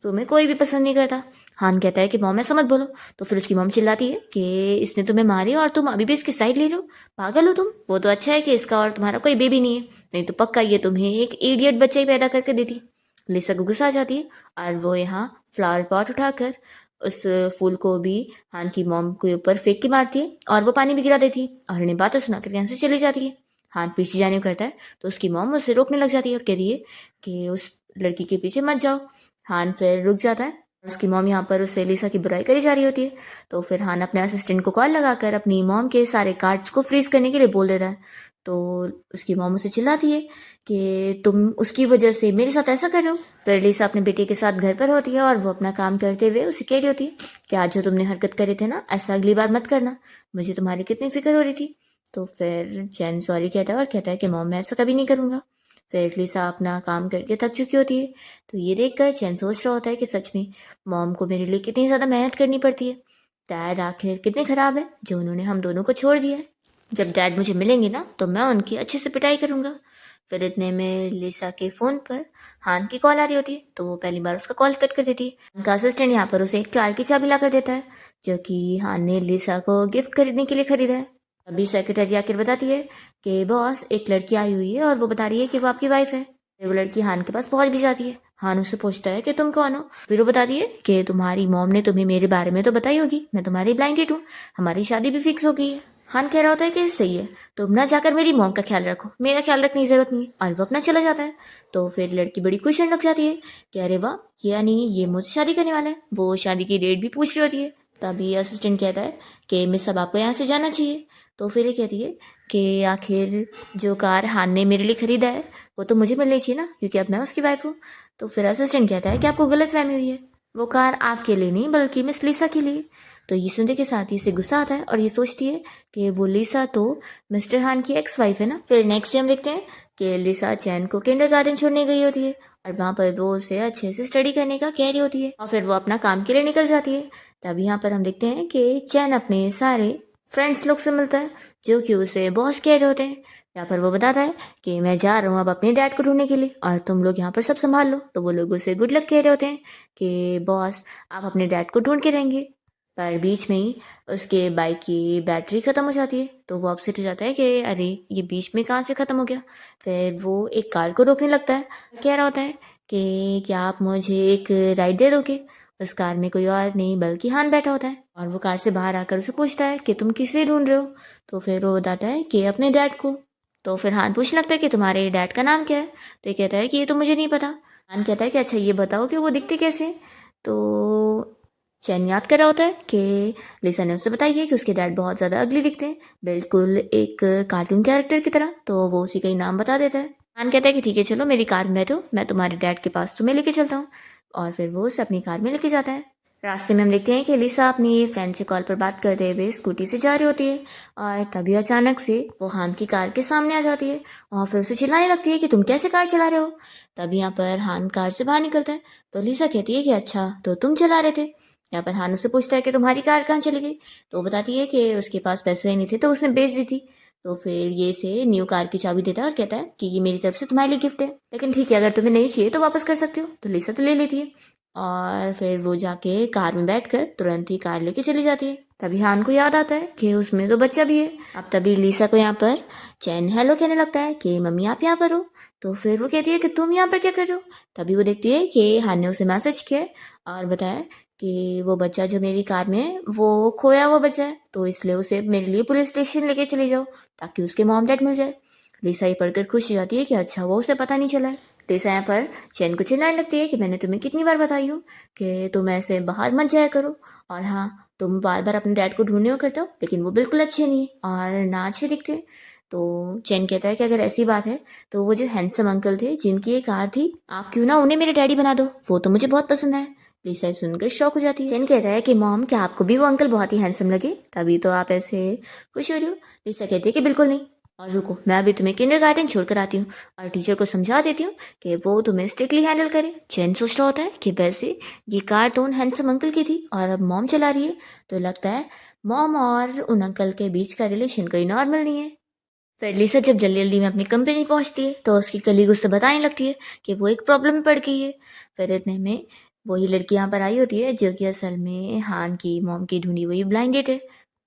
तुम्हें कोई भी पसंद नहीं करता। हान कहता है कि मॉम ऐसा मत बोलो। तो फिर उसकी मॉम चिल्लाती है कि इसने तुम्हें मारी और तुम अभी भी इसकी साइड ले लो, पागल हो तुम। वो तो अच्छा है कि इसका और तुम्हारा कोई बेबी नहीं है, नहीं तो पक्का ये तुम्हें एक इडियट बच्चा ही पैदा करके देती। लिसा को गुस्सा आ जाती है और वो यहाँ फ्लावर पॉट उठाकर उस फूल को भी हान की मॉम के ऊपर फेंक के मारती है और वो पानी भी गिरा देती है और उन्हें बातें सुनाकर यहाँ से चली जाती है। हान पीछे जाने को करता है तो उसकी मॉम उसे रोकने लग जाती है और कहती है कि उस लड़की के पीछे मत जाओ। हान फिर रुक जाता है, उसकी मॉम यहाँ पर उससे लिसा की बुराई करी जा रही होती है। तो फिर हान अपने असिस्टेंट को कॉल लगाकर अपनी मॉम के सारे कार्ड्स को फ्रीज करने के लिए बोल देता है। तो उसकी मॉम उसे चिल्लाती है कि तुम उसकी वजह से मेरे साथ ऐसा कर रहे हो। फिर लिसा अपने बेटे के साथ घर पर होती है और वो अपना काम करते हुए उसे कह रही होती है कि आज जो तुमने हरकत करे थे ना, ऐसा अगली बार मत करना, मुझे तुम्हारी कितनी फिक्र हो रही थी। तो फिर चैन सॉरी कहता है और कहता है कि मॉम मैं ऐसा कभी नहीं करूँगा। फिर लिसा अपना काम करके थक चुकी होती है। तो ये देखकर चैन सोच रहा होता है कि सच में मॉम को मेरे लिए कितनी ज़्यादा मेहनत करनी पड़ती है, डैड आखिर कितने ख़राब है जो उन्होंने हम दोनों को छोड़ दिया है। जब डैड मुझे मिलेंगे ना तो मैं उनकी अच्छे से पिटाई करूँगा। फिर इतने में लिसा के फ़ोन पर हान की कॉल आ रही होती है तो वो पहली बार उसका कॉल कट कर देती है। उनका असिस्टेंट यहाँ पर उसे एक कार की चाबी ला कर देता है जो कि हान ने लिसा को गिफ्ट खरीदने के लिए खरीदा है। अभी सेक्रेटरी आकर बताती है कि बॉस, एक लड़की आई हुई है और वो बता रही है कि वो आपकी वाइफ है। फिर वो लड़की हान के पास पहुंच भी जाती है। हान उससे पूछता है कि तुम कौन हो। फिर वो बताती है कि तुम्हारी मॉम ने तुम्हें मेरे बारे में तो बताई होगी, मैं तुम्हारी ब्लाइंड डेट हूँ, हमारी शादी भी फिक्स हो गई है। हान कह रहा होता है कि सही है, तुम ना जाकर मेरी मॉम का ख्याल रखो, मेरा ख्याल रखने की जरूरत नहीं है, और वो अपना चला जाता है। तो फिर लड़की बड़ी खुश होने लग जाती है कि अरे वाह, यानी ये मुझसे शादी करने वाला है। वो शादी की डेट भी पूछ रही होती है। तभी असिस्टेंट कहता है कि मिस, अब आपको यहाँ से जाना चाहिए। तो फिर ये कहती है कि आखिर जो कार हान ने मेरे लिए खरीदा है वो तो मुझे मिलनी चाहिए ना, क्योंकि अब मैं उसकी वाइफ हूँ। तो फिर असिस्टेंट कहता है कि आपको गलतफहमी हुई है, वो कार आपके लिए नहीं बल्कि मिस लिसा के लिए। तो ये सुनने के साथ ही इसे गुस्सा आता है और ये सोचती है कि वो लिसा तो मिस्टर हान की एक्स वाइफ है ना। फिर नेक्स्ट डे हम देखते हैं कि लिसा चैन को किंडरगार्टन छोड़ने गई होती है और वहाँ पर वो उसे अच्छे से स्टडी करने का कह रही होती है और फिर वो अपना काम के लिए निकल जाती है। तब यहाँ पर हम देखते हैं कि चैन अपने सारे फ्रेंड्स लोग से मिलता है जो कि उसे बॉस कह रहे होते हैं। यहाँ पर वो बताता है कि मैं जा रहा हूँ अब अपने डैड को ढूंढने के लिए और तुम लोग यहाँ पर सब संभाल लो। तो वो लोग उसे गुड लक कह रहे होते हैं कि बॉस, आप अपने डैड को ढूंढ के रहेंगे। पर बीच में ही उसके बाइक की बैटरी ख़त्म हो जाती है। तो वो अपसेट हो जाता है कि अरे ये बीच में कहाँ से ख़त्म हो गया। फिर वो एक कार को रोकने लगता है, कह रहा होता है कि क्या आप मुझे एक राइड दे दोगे। उस कार में कोई और नहीं बल्कि हान बैठा होता है और वो कार से बाहर आकर उसे पूछता है कि तुम किसे ढूंढ रहे हो। तो फिर वो बताता है कि अपने डैड को। तो फिर हान पूछने लगता है कि तुम्हारे डैड का नाम क्या है। तो ये कहता है कि ये तो मुझे नहीं पता। हान कहता है कि अच्छा ये बताओ कि वो दिखते कैसे हैं? तो चैन याद कर रहा होता है कि लिसा ने उससे बताई है कि उसके डैड बहुत ज़्यादा अगली दिखते हैं, बिल्कुल एक कार्टून कैरेक्टर की तरह। तो वो उसी का ही नाम बता देता है। हान कहता है कि ठीक है चलो मेरी कार में बैठो, मैं तुम्हारे डैड के पास तुम्हें लेके चलता हूँ। और फिर वो उसे अपनी कार में लेके जाता है। रास्ते में हम देखते हैं कि लिसा अपनी फ्रेंड से कॉल पर बात करते हुए स्कूटी से जा रही होती है और तभी अचानक से वो हान की कार के सामने आ जाती है और फिर उसे चिल्लाने लगती है कि तुम कैसे कार चला रहे हो। तभी यहाँ पर हान कार से बाहर निकलता है। तो लिसा कहती है कि अच्छा तो तुम चला रहे थे। यहाँ पर हान उससे पूछता है कि तुम्हारी कार कहाँ चली गई। तो वो बताती है कि उसके पास पैसे ही नहीं थे तो उसने बेच दी थी। तो फिर ये से न्यू कार की चाबी देता है और कहता है कि ये मेरी तरफ से तुम्हारे लिए गिफ्ट है, लेकिन ठीक है अगर तुम्हें नहीं चाहिए तो वापस कर सकते हो। तो लिसा तो ले लेती है और फिर वो जाके कार में बैठकर तुरंत ही कार लेके चली जाती है। तभी हान को याद आता है कि उसमें तो बच्चा भी है। अब तभी लिसा को यहाँ पर चैन हेलो कहने लगता है कि मम्मी आप यहाँ पर हो। तो फिर वो कहती है कि तुम यहाँ पर क्या कर रहे हो। तभी वो देखती है कि हान ने उसे मैसेज किया है और बताया कि वो बच्चा जो मेरी कार में है वो खोया हुआ बच्चा है, तो इसलिए उसे मेरे लिए पुलिस स्टेशन लेके चली जाओ ताकि उसके मॉम डैड मिल जाए। लिसा ये पढ़कर खुश हो जाती है कि अच्छा वो उसे पता नहीं चला है। लिसा यहाँ पर चैन को चिल्लाने लगती है कि मैंने तुम्हें कितनी बार बताई हूँ कि तुम ऐसे बाहर मत जाया करो, और हाँ तुम बार बार अपने डैड को ढूंढने को करते हो लेकिन वो बिल्कुल अच्छे नहीं है और ना अच्छे दिखते। तो चैन कहता है कि अगर ऐसी बात है तो वो जो हैंडसम अंकल थे जिनकी एक कार थी, आप क्यों ना उन्हें मेरे डैडी बना दो, वो तो मुझे बहुत पसंद है। लिसा ये सुनकर शॉक हो जाती है। चैन कहता है कि मॉम क्या आपको भी वो अंकल बहुत ही हैंडसम लगे, तभी तो आप ऐसे खुश हो रही हो। लिसा कहती है कि बिल्कुल नहीं, और रुको मैं अभी तुम्हें किंडरगार्टन छोड़कर आती हूँ और टीचर को समझा देती हूँ कि वो तुम्हें स्ट्रिक्टली हैंडल करे। चैन सोच रहा होता है कि वैसे ये कार तो उन हैंडसम अंकल की थी और अब मॉम चला रही है, तो लगता है मॉम और उन अंकल के बीच का रिलेशन कोई नॉर्मल नहीं है। फिर लिसा जब जल्दी जल्दी में अपनी कंपनी पहुंचती है तो उसकी कलीग उससे बताने लगती है कि वो एक प्रॉब्लम में पड़ गई है। फिर इतने में वही लड़की यहाँ पर आई होती है जो कि असल में हान की मॉम की ढूंढी हुई ब्लाइंड डेट है।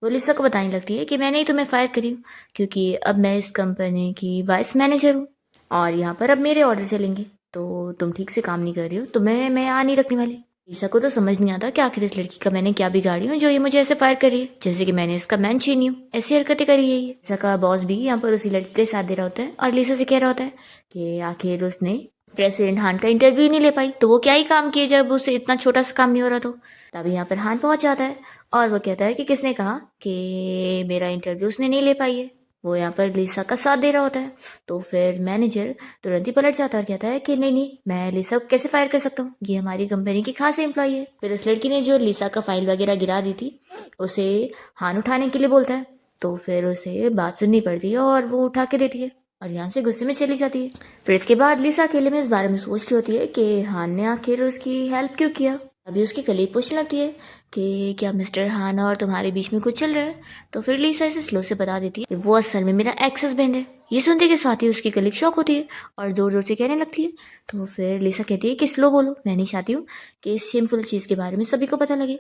वो लिसा को बताने लगती है कि मैंने ही तुम्हें फायर करी हूँ क्योंकि अब मैं इस कंपनी की वाइस मैनेजर हूँ और यहाँ पर अब मेरे ऑर्डर चलेंगे, तो तुम ठीक से काम नहीं कर रही हो, तुम्हें मैं यहाँ नहीं रखने वाली। लिसा को तो समझ नहीं आता कि आखिर इस लड़की का मैंने क्या बिगाड़ी हूँ जो ये मुझे ऐसे फायर करी है, जैसे कि मैंने इसका मैन छीनी हूँ, ऐसी हरकतें करी है ये। लिसा का बॉस भी यहाँ पर उसी लड़की के साथ दे रहा होता है और लिसा से कह रहा होता है कि आखिर उसने प्रेसिडेंट हान का इंटरव्यू नहीं ले पाई तो वो क्या ही काम किए जब उसे इतना छोटा सा काम नहीं हो रहा। तो तभी यहाँ पर हान पहुंच जाता है और वो कहता है कि किसने कहा कि मेरा इंटरव्यू उसने नहीं ले पाई है। वो यहाँ पर लिसा का साथ दे रहा होता है। तो फिर मैनेजर तुरंत ही पलट जाता है और कहता है कि नहीं नहीं, मैं लिसा को कैसे फायर कर सकता हूँ, ये हमारी कंपनी की खास एम्प्लॉई है। फिर उस लड़की ने जो लिसा का फाइल वगैरह गिरा दी थी उसे हान उठाने के लिए बोलता है। तो फिर उसे बात सुननी पड़ती है और वो उठा के देती है और यहाँ से गुस्से में चली जाती है। फिर इसके बाद लिसा अकेले में इस बारे में सोच रही होती है कि हान ने आखिर उसकी हेल्प क्यों किया। अभी उसकी कलीग पूछने लगती है कि क्या मिस्टर हान और तुम्हारे बीच में कुछ चल रहा है। तो फिर लिसा इसे स्लो से बता देती है कि वो असल में मेरा एक्स हस्बैंड है। ये सुनते के साथ ही उसकी कलीग शॉक होती है और जोर जोर से कहने लगती है। तो फिर लिसा कहती है कि स्लो बोलो, मैं नहीं चाहती हूँ कि इस शेमफुल चीज़ के बारे में सभी को पता लगे।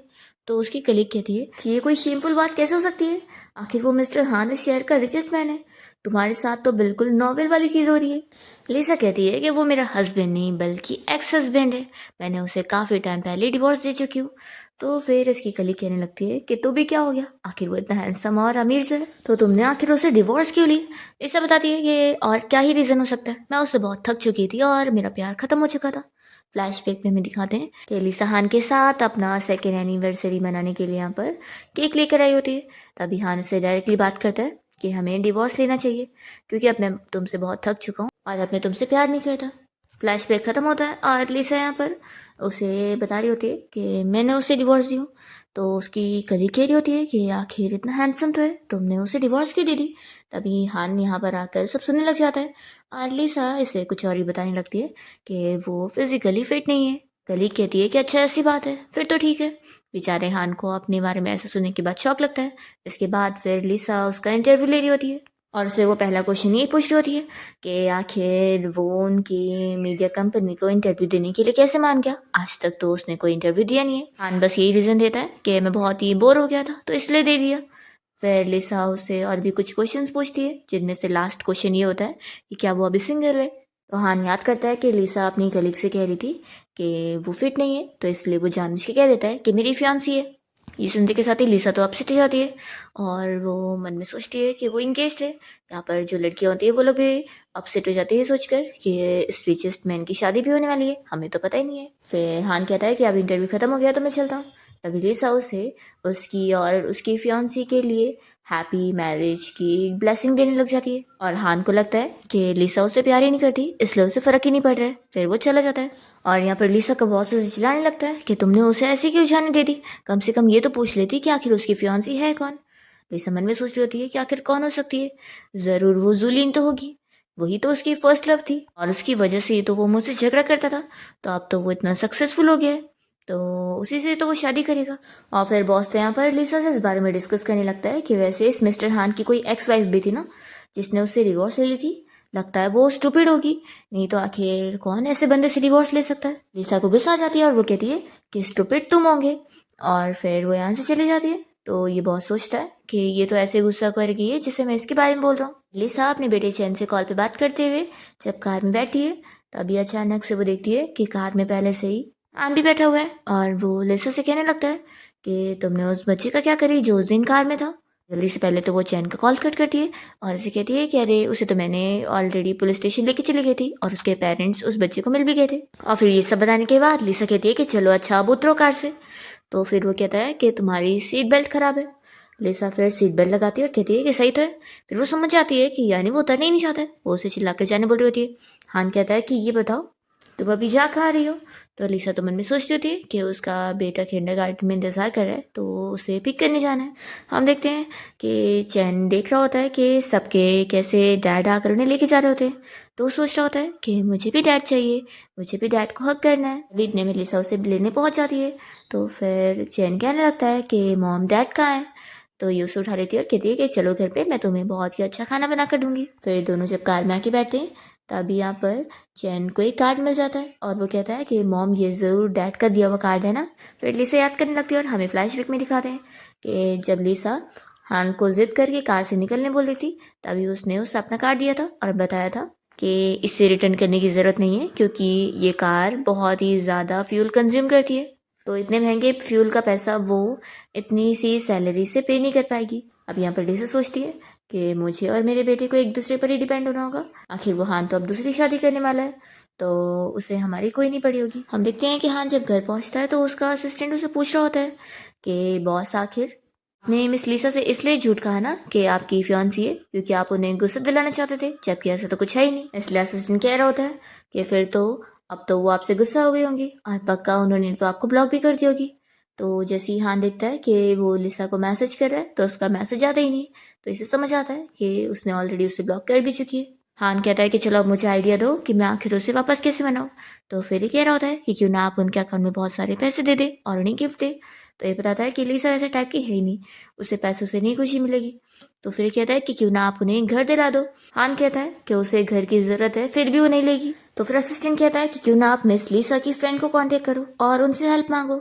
तो उसकी कलीग कहती है कि ये कोई शेमफुल बात कैसे हो सकती है, आखिर वो मिस्टर हान इस शहर का रिचेस्ट मैन है, तुम्हारे साथ तो बिल्कुल नॉवेल वाली चीज़ हो रही है। लिसा कहती है कि वो मेरा हस्बैंड नहीं बल्कि एक्स हस्बैंड है, मैंने उसे काफ़ी टाइम पहले डिवोर्स दे चुकी हूँ। तो फिर इसकी कली कहने लगती है कि तू भी क्या हो गया, आखिर वो इतना हैंडसम और अमीर जो है, तो तुमने आखिर उसे डिवोर्स क्यों ली। लिसा बताती है कि और क्या ही रीज़न हो सकता है, मैं उससे बहुत थक चुकी थी और मेरा प्यार खत्म हो चुका था। फ्लैशबैक में हमें दिखाते हैं कि लिसा हान के साथ अपना सेकेंड एनिवर्सरी मनाने के लिए यहाँ पर केक लेकर आई होती है। तभी हान उससे डायरेक्टली बात करता है कि हमें डिवोर्स लेना चाहिए क्योंकि अब मैं तुमसे बहुत थक चुका हूँ और अब मैं तुमसे प्यार नहीं करता। फ्लैशबैक ख़त्म होता है और लिसा यहाँ पर उसे बता रही होती है कि मैंने उसे डिवोर्स दी हूँ। तो उसकी कलीग कह रही होती है कि आखिर इतना हैंडसम तो है, तुमने उसे डिवोर्स क्यों दे दी। तभी हान यहाँ पर आकर सब सुनने लग जाता है और लिसा इसे कुछ और ही बताने लगती है कि वो फिजिकली फिट नहीं है। कलीग कहती है कि अच्छा ऐसी बात है, फिर तो ठीक है। बेचारे हान को अपने बारे में ऐसा सुनने के बाद शौक लगता है। इसके बाद फिर लिसा उसका इंटरव्यू ले रही होती है और उसे वो पहला क्वेश्चन ये पूछ रही होती है कि आखिर वो उनकी मीडिया कंपनी को इंटरव्यू देने के लिए कैसे मान गया, आज तक तो उसने कोई इंटरव्यू दिया नहीं है। हान बस यही रीज़न देता है कि मैं बहुत ही बोर हो गया था तो इसलिए दे दिया। फिर लिसा उससे और भी कुछ क्वेश्चंस पूछती है जिनमें से लास्ट क्वेश्चन ये होता है कि क्या वो अभी सिंगल है। तो हान याद करता है कि लिसा अपनी कलीग से कह रही थी कि वो फिट नहीं है, तो इसलिए वो जानबूझ के कह देता है कि मेरी फियांसी है। ये सुनते के साथ ही लिसा तो अपसेट हो जाती है और वो मन में सोचती है कि वो इंगेज्ड है। यहाँ पर जो लड़कियाँ होती है वो लोग भी अपसेट हो जाती है सोचकर कि इस रिचेस्ट मैन की शादी भी होने वाली है, हमें तो पता ही नहीं है। फिर हान कहता है कि अब इंटरव्यू खत्म हो गया तो मैं चलता हूँ। तभी लिसा उसे उसकी और उसकी फियांसी के लिए हैप्पी मैरिज की ब्लेसिंग देने लग जाती है और हान को लगता है कि लिसा उसे प्यार ही नहीं करती इसलिए उसे फ़र्क ही नहीं पड़ रहा है। फिर वो चला जाता है और यहाँ पर लिसा का बॉस उसे चिल्लाने लगता है कि तुमने उसे ऐसे क्यों जाने दे दी, कम से कम ये तो पूछ लेती कि आखिर उसकी फियांसी है कौन। लिसा मन में सोच रही होती है कि आखिर कौन हो सकती है, ज़रूर वो जूलिन तो होगी, वही तो उसकी फर्स्ट लव थी और उसकी वजह से ही तो वो मुझसे झगड़ा करता था, तो अब तो वो इतना सक्सेसफुल हो गया है तो उसी से तो वो शादी करेगा। और फिर बॉस तो यहाँ पर लिसा से इस बारे में डिस्कस करने लगता है कि वैसे इस मिस्टर हान की कोई एक्स वाइफ भी थी ना जिसने उससे डिवोर्स ले ली थी, लगता है वो स्टूपिड होगी, नहीं तो आखिर कौन ऐसे बंदे से डिवोर्स ले सकता है। लिसा को गुस्सा आ जाती है और वो कहती है कि स्टूपिड तुम होंगे और फिर वो यहाँ से चली जाती है। तो ये बहुत सोचता है कि ये तो ऐसे गुस्सा कर गई है जिससे मैं इसके बारे में बोल रहा हूँ। लिसा अपने बेटे चैन से कॉल पे बात करते हुए जब कार में बैठती है तभी अचानक से वो देखती है कि कार में पहले से ही आन भी बैठा हुआ है और वो लिसा से कहने लगता है कि तुमने उस बच्चे का क्या करी जो उस दिन कार में था। जल्दी से पहले तो वो चैन का कॉल कट करती है और उसे कहती है कि अरे उसे तो मैंने ऑलरेडी पुलिस स्टेशन लेके चली गई थी और उसके पेरेंट्स उस बच्चे को मिल भी गए थे। और फिर ये सब बताने के बाद लिसा कहती है कि चलो अच्छा अब उतरो कार से। तो फिर वो कहता है कि तुम्हारी सीट बेल्ट खराब है। लिसा फिर सीट बेल्ट लगाती है और कहती है कि सही तो है। फिर वो समझ जाती है कि यानी वो उतरना ही नहीं चाहता है, वो उसे चिल्लाकर जाने बोल रही होती है। हान कहता है कि ये बताओ तुम अभी जा कहाँ रही हो। तो लिसा तो मन में सोचती होती है कि उसका बेटा किंडरगार्टन में इंतज़ार कर रहा है तो उसे पिक करने जाना है। हम देखते हैं कि चैन देख रहा होता है कि सबके कैसे डैड आकर उन्हें लेके जा रहे होते हैं, तो वो सोच रहा होता है कि मुझे भी डैड चाहिए, मुझे भी डैड को हक करना है। अभी इतने में लिसा उसे लेने पहुंच जाती है तो फिर चैन कहने लगता है कि मॉम डैड कहाँ है। तो ये उसे उठा लेती है और कहती है कि चलो घर पे, मैं तुम्हें बहुत ही अच्छा खाना बना कर दूंगी। फिर दोनों जब कार में आके बैठते हैं तभी यहाँ पर चैन को एक कार्ड मिल जाता है और वो कहता है कि मॉम ये ज़रूर डैड का दिया हुआ कार्ड है ना। फिर लिसा याद करने लगती है और हमें फ्लैशबैक में दिखाते हैं कि जब लिसा हान को जिद करके कार से निकलने बोल रही थी तभी उसने उसे अपना कार्ड दिया था और बताया था कि इसे रिटर्न करने की ज़रूरत नहीं है क्योंकि ये कार बहुत ही ज़्यादा फ्यूल कंज्यूम करती है, तो इतने महंगे फ्यूल का पैसा वो इतनी सी सैलरी से पे नहीं कर पाएगी। अब यहाँ पर लिसा सोचती है कि मुझे और मेरे बेटे को एक दूसरे पर ही डिपेंड होना होगा, आखिर वो हान तो अब दूसरी शादी करने वाला है तो उसे हमारी कोई नहीं पड़ी होगी। हम देखते हैं कि हान जब घर पहुंचता है तो उसका असिस्टेंट उसे पूछ रहा होता है कि बॉस आखिर आपने मिस लिसा से इसलिए झूठ कहा ना कि आपकी फियांसी है क्योंकि आप उन्हें गुस्सा दिलाना चाहते थे, जबकि ऐसा तो कुछ है ही नहीं। इसलिए असिस्टेंट कह रहा होता है कि फिर तो अब तो वो आपसे गुस्सा हो गई होंगी और पक्का उन्होंने तो आपको ब्लॉक भी कर दी होगी। तो जैसे ही हान देखता है कि वो लिसा को मैसेज कर रहा है तो उसका मैसेज आता ही नहीं, तो इसे समझ आता है कि उसने ऑलरेडी उसे ब्लॉक कर भी चुकी है। हान कहता है कि चलो अब मुझे आइडिया दो कि मैं आखिर उसे वापस कैसे मनाऊं। तो फिर ये कह रहा होता है कि क्यों ना आप उनके अकाउंट में बहुत सारे पैसे दे दे और उन्हें गिफ्ट दे। तो ये बताता है कि लिसा ऐसे टाइप की है ही नहीं, उसे पैसों से नहीं खुशी मिलेगी। तो फिर ये कहता है कि क्यों ना आप उन्हें घर दिला दो। हान कहता है कि उसे घर की ज़रूरत है फिर भी वो नहीं लेगी। तो फिर असिस्टेंट कहता है कि क्यों ना आप मिस लिसा की फ्रेंड को कांटेक्ट करो और उनसे हेल्प मांगो।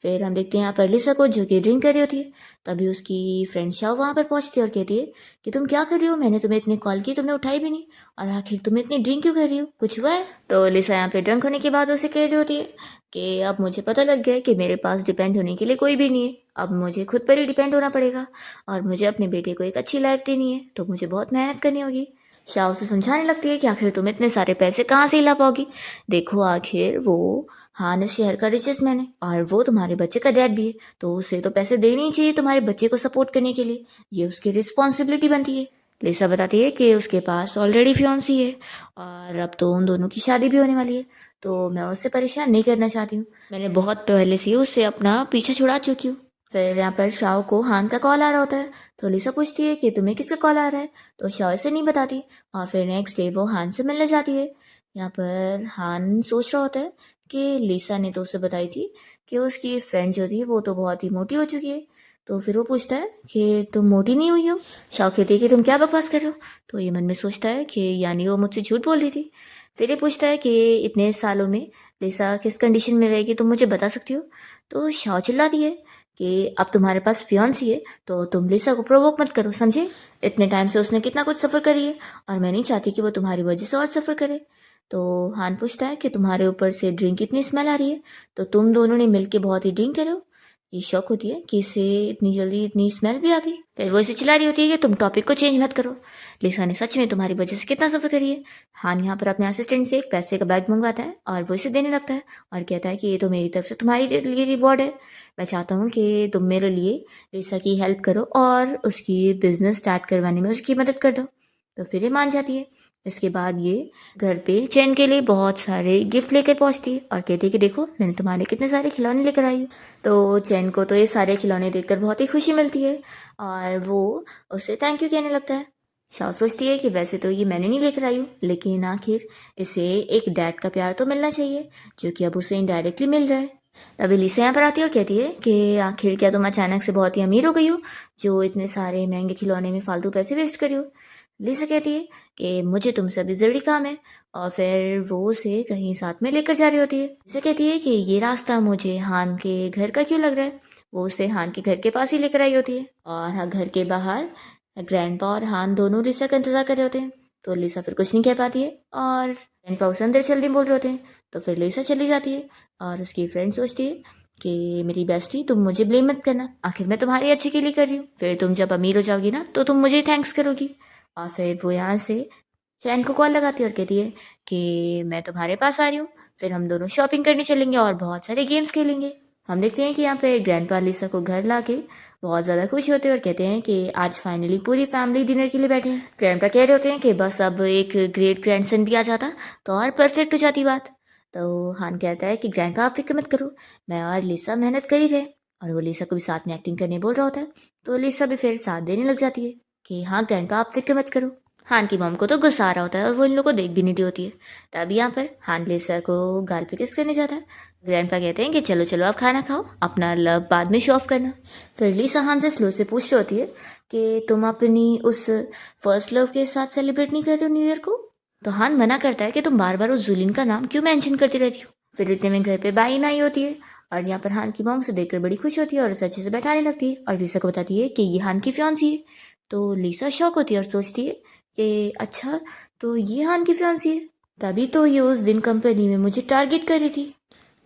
फिर हम देखते हैं यहाँ पर लिसा को जो कि ड्रिंक कर रही होती है। तभी उसकी फ्रेंड शाओ वहाँ पर पहुँचती है और कहती है कि तुम क्या कर रही हो, मैंने तुम्हें इतनी कॉल की तुमने उठाई भी नहीं, और आखिर तुम इतनी ड्रिंक क्यों कर रही हो, कुछ हुआ है। तो लिसा यहाँ पे ड्रंक होने के बाद उसे कह रही होती है कि अब मुझे पता लग गया है कि मेरे पास डिपेंड होने के लिए कोई भी नहीं है, अब मुझे खुद पर ही डिपेंड होना पड़ेगा और मुझे अपने बेटे को एक अच्छी लाइफ देनी है, तो मुझे बहुत मेहनत करनी होगी। शाह उसे समझाने लगती है कि आखिर तुम इतने सारे पैसे कहाँ से ला पाओगी, देखो आखिर वो हान इस शहर का रिचेस्ट मैन है और वो तुम्हारे बच्चे का डैड भी है, तो उसे तो पैसे देने ही चाहिए तुम्हारे बच्चे को सपोर्ट करने के लिए, ये उसकी रिस्पॉन्सिबिलिटी बनती है। लिसा बताती है कि उसके पास ऑलरेडी फियांसी है और अब तो उन दोनों की शादी भी होने वाली है, तो मैं उससे परेशान नहीं करना चाहती हूँ, मैंने बहुत पहले से उससे अपना पीछा छुड़ा चुकी हूँ। फिर यहाँ पर शाओ को हान का कॉल आ रहा होता है। तो लिसा पूछती है कि तुम्हें किसका कॉल आ रहा है, तो शाओ इसे नहीं बताती और फिर नेक्स्ट डे वो हान से मिलने जाती है। यहाँ पर हान सोच रहा होता है कि लिसा ने तो उसे बताई थी कि उसकी फ्रेंड जो थी वो तो बहुत ही मोटी हो चुकी है। तो फिर वो पूछता है कि तुम मोटी नहीं हुई हो। शाओ कहती है कि तुम क्या बकवास कर रहे हो। तो ये मन में सोचता है कि यानी वो मुझसे झूठ बोल रही थी। फिर ये पूछता है कि इतने सालों में लिसा किस कंडीशन में रहेगी तुम मुझे बता सकती हो। तो शाओ चिल्लाती है कि अब तुम्हारे पास फियांसी है तो तुम लिसा को प्रोवोक मत करो, समझे, इतने टाइम से उसने कितना कुछ सफ़र करी है और मैं नहीं चाहती कि वो तुम्हारी वजह से और सफ़र करे। तो हान पूछता है कि तुम्हारे ऊपर से ड्रिंक इतनी स्मेल आ रही है, तो तुम दोनों ने मिलके बहुत ही ड्रिंक करो। ये शौक होती है कि इसे इतनी जल्दी इतनी स्मेल भी आ गई। फिर वो इसे चिल्ला रही होती है कि तुम टॉपिक को चेंज मत करो, लिसा ने सच में तुम्हारी वजह से कितना सफ़र करी है। हान यहाँ पर अपने असिस्टेंट से एक पैसे का बैग मंगवाता है और वो इसे देने लगता है और कहता है कि ये तो मेरी तरफ से तुम्हारी लिए रिवॉर्ड है, मैं चाहता हूँ कि तुम मेरे लिए लिसा की हेल्प करो और उसकी बिजनेस स्टार्ट करवाने में उसकी मदद कर दो। तो फिर ये मान जाती है। इसके बाद ये घर पे चैन के लिए बहुत सारे गिफ्ट लेकर पहुंचती है और कहती है कि देखो मैंने तुम्हारे कितने सारे खिलौने लेकर आई हूँ। तो चैन को तो ये सारे खिलौने देखकर बहुत ही खुशी मिलती है और वो उसे थैंक यू कहने लगता है। शाह सोचती है कि वैसे तो ये मैंने नहीं लेकर आई हूँ, लेकिन आखिर इसे एक डैड का प्यार तो मिलना चाहिए जो कि अब उसे इनडायरेक्टली मिल रहा है। तभी लिसा यहाँ पर आती है और कहती है कि आखिर क्या तुम अचानक से बहुत ही अमीर हो गई हो जो इतने सारे महंगे खिलौने में फालतू पैसे वेस्ट करी हो। लिसा कहती है कि मुझे तुमसे अभी ज़रूरी काम है और फिर वो उसे कहीं साथ में लेकर जा रही होती है। लिसा कहती है कि ये रास्ता मुझे हान के घर का क्यों लग रहा है। वो उसे हान के घर के पास ही लेकर आई होती है और हाँ घर के बाहर ग्रैंडपा और हान दोनों लिसा का इंतजार कर रहे होते हैं। तो लिसा फिर कुछ नहीं कह पाती है और ग्रैंडपा उसे अंदर चलने बोल रहे होते हैं। तो फिर लिसा चली जाती है और उसकी फ्रेंड सोचती है कि मेरी बेस्टी तुम मुझे ब्लेम मत करना, आखिर मैं तुम्हारे अच्छे के लिए कर रही हूँ, फिर तुम जब अमीर हो जाओगी ना तो तुम मुझे थैंक्स करोगी। और फिर वो यहाँ से चैन को कॉल लगाती है और कहती है कि मैं तुम्हारे पास आ रही हूँ, फिर हम दोनों शॉपिंग करने चलेंगे और बहुत सारे गेम्स खेलेंगे। हम देखते हैं कि यहाँ पे ग्रैंडपा लिसा को घर लाके बहुत ज़्यादा खुश होते हैं और कहते हैं कि आज फाइनली पूरी फैमिली डिनर के लिए बैठे हैं। ग्रैंडपा कह रहे होते हैं कि बस अब एक ग्रेट ग्रैंडसन भी आ जाता तो और परफेक्ट हो जाती बात। तो हान कहता है कि ग्रैंडपा आप फिक्र मत करो, मैं और लिसा मेहनत कर ही रहे, और वो लिसा को भी साथ में एक्टिंग करने बोल रहा होता है। तो लिसा भी फिर साथ देने लग जाती है कि हाँ ग्रैंडपा आप फिक्र मत करो। हान की मॉम को तो गुस्सा आ रहा होता है और वो इन लोगों को देख भी नहीं रही होती है। तभी यहाँ पर हान लिसा को गाल पे किस करने जाता है। ग्रैंडपा कहते हैं कि चलो चलो आप खाना खाओ, अपना लव बाद में शो ऑफ करना। फिर लिसा हान से स्लो से पूछ रही होती है कि तुम अपनी उस फर्स्ट लव के साथ सेलिब्रेट नहीं कर रहे हो न्यू ईयर को। तो हान मना करता है कि तुम बार बार उस जुलिन का नाम क्यों मेंशन करती रहती हो। फिर इतने में घर पे बाइन आई होती है और यहाँ पर हान की मॉम से देखकर बड़ी खुश होती है और उसे अच्छे से बैठाने लगती है और लिसा को बताती है कि ये हान की फियांसी है। तो लिसा शॉक होती है और सोचती है कि अच्छा तो ये हान की फियांसी है, तभी तो ये उस दिन कंपनी में मुझे टारगेट कर रही थी।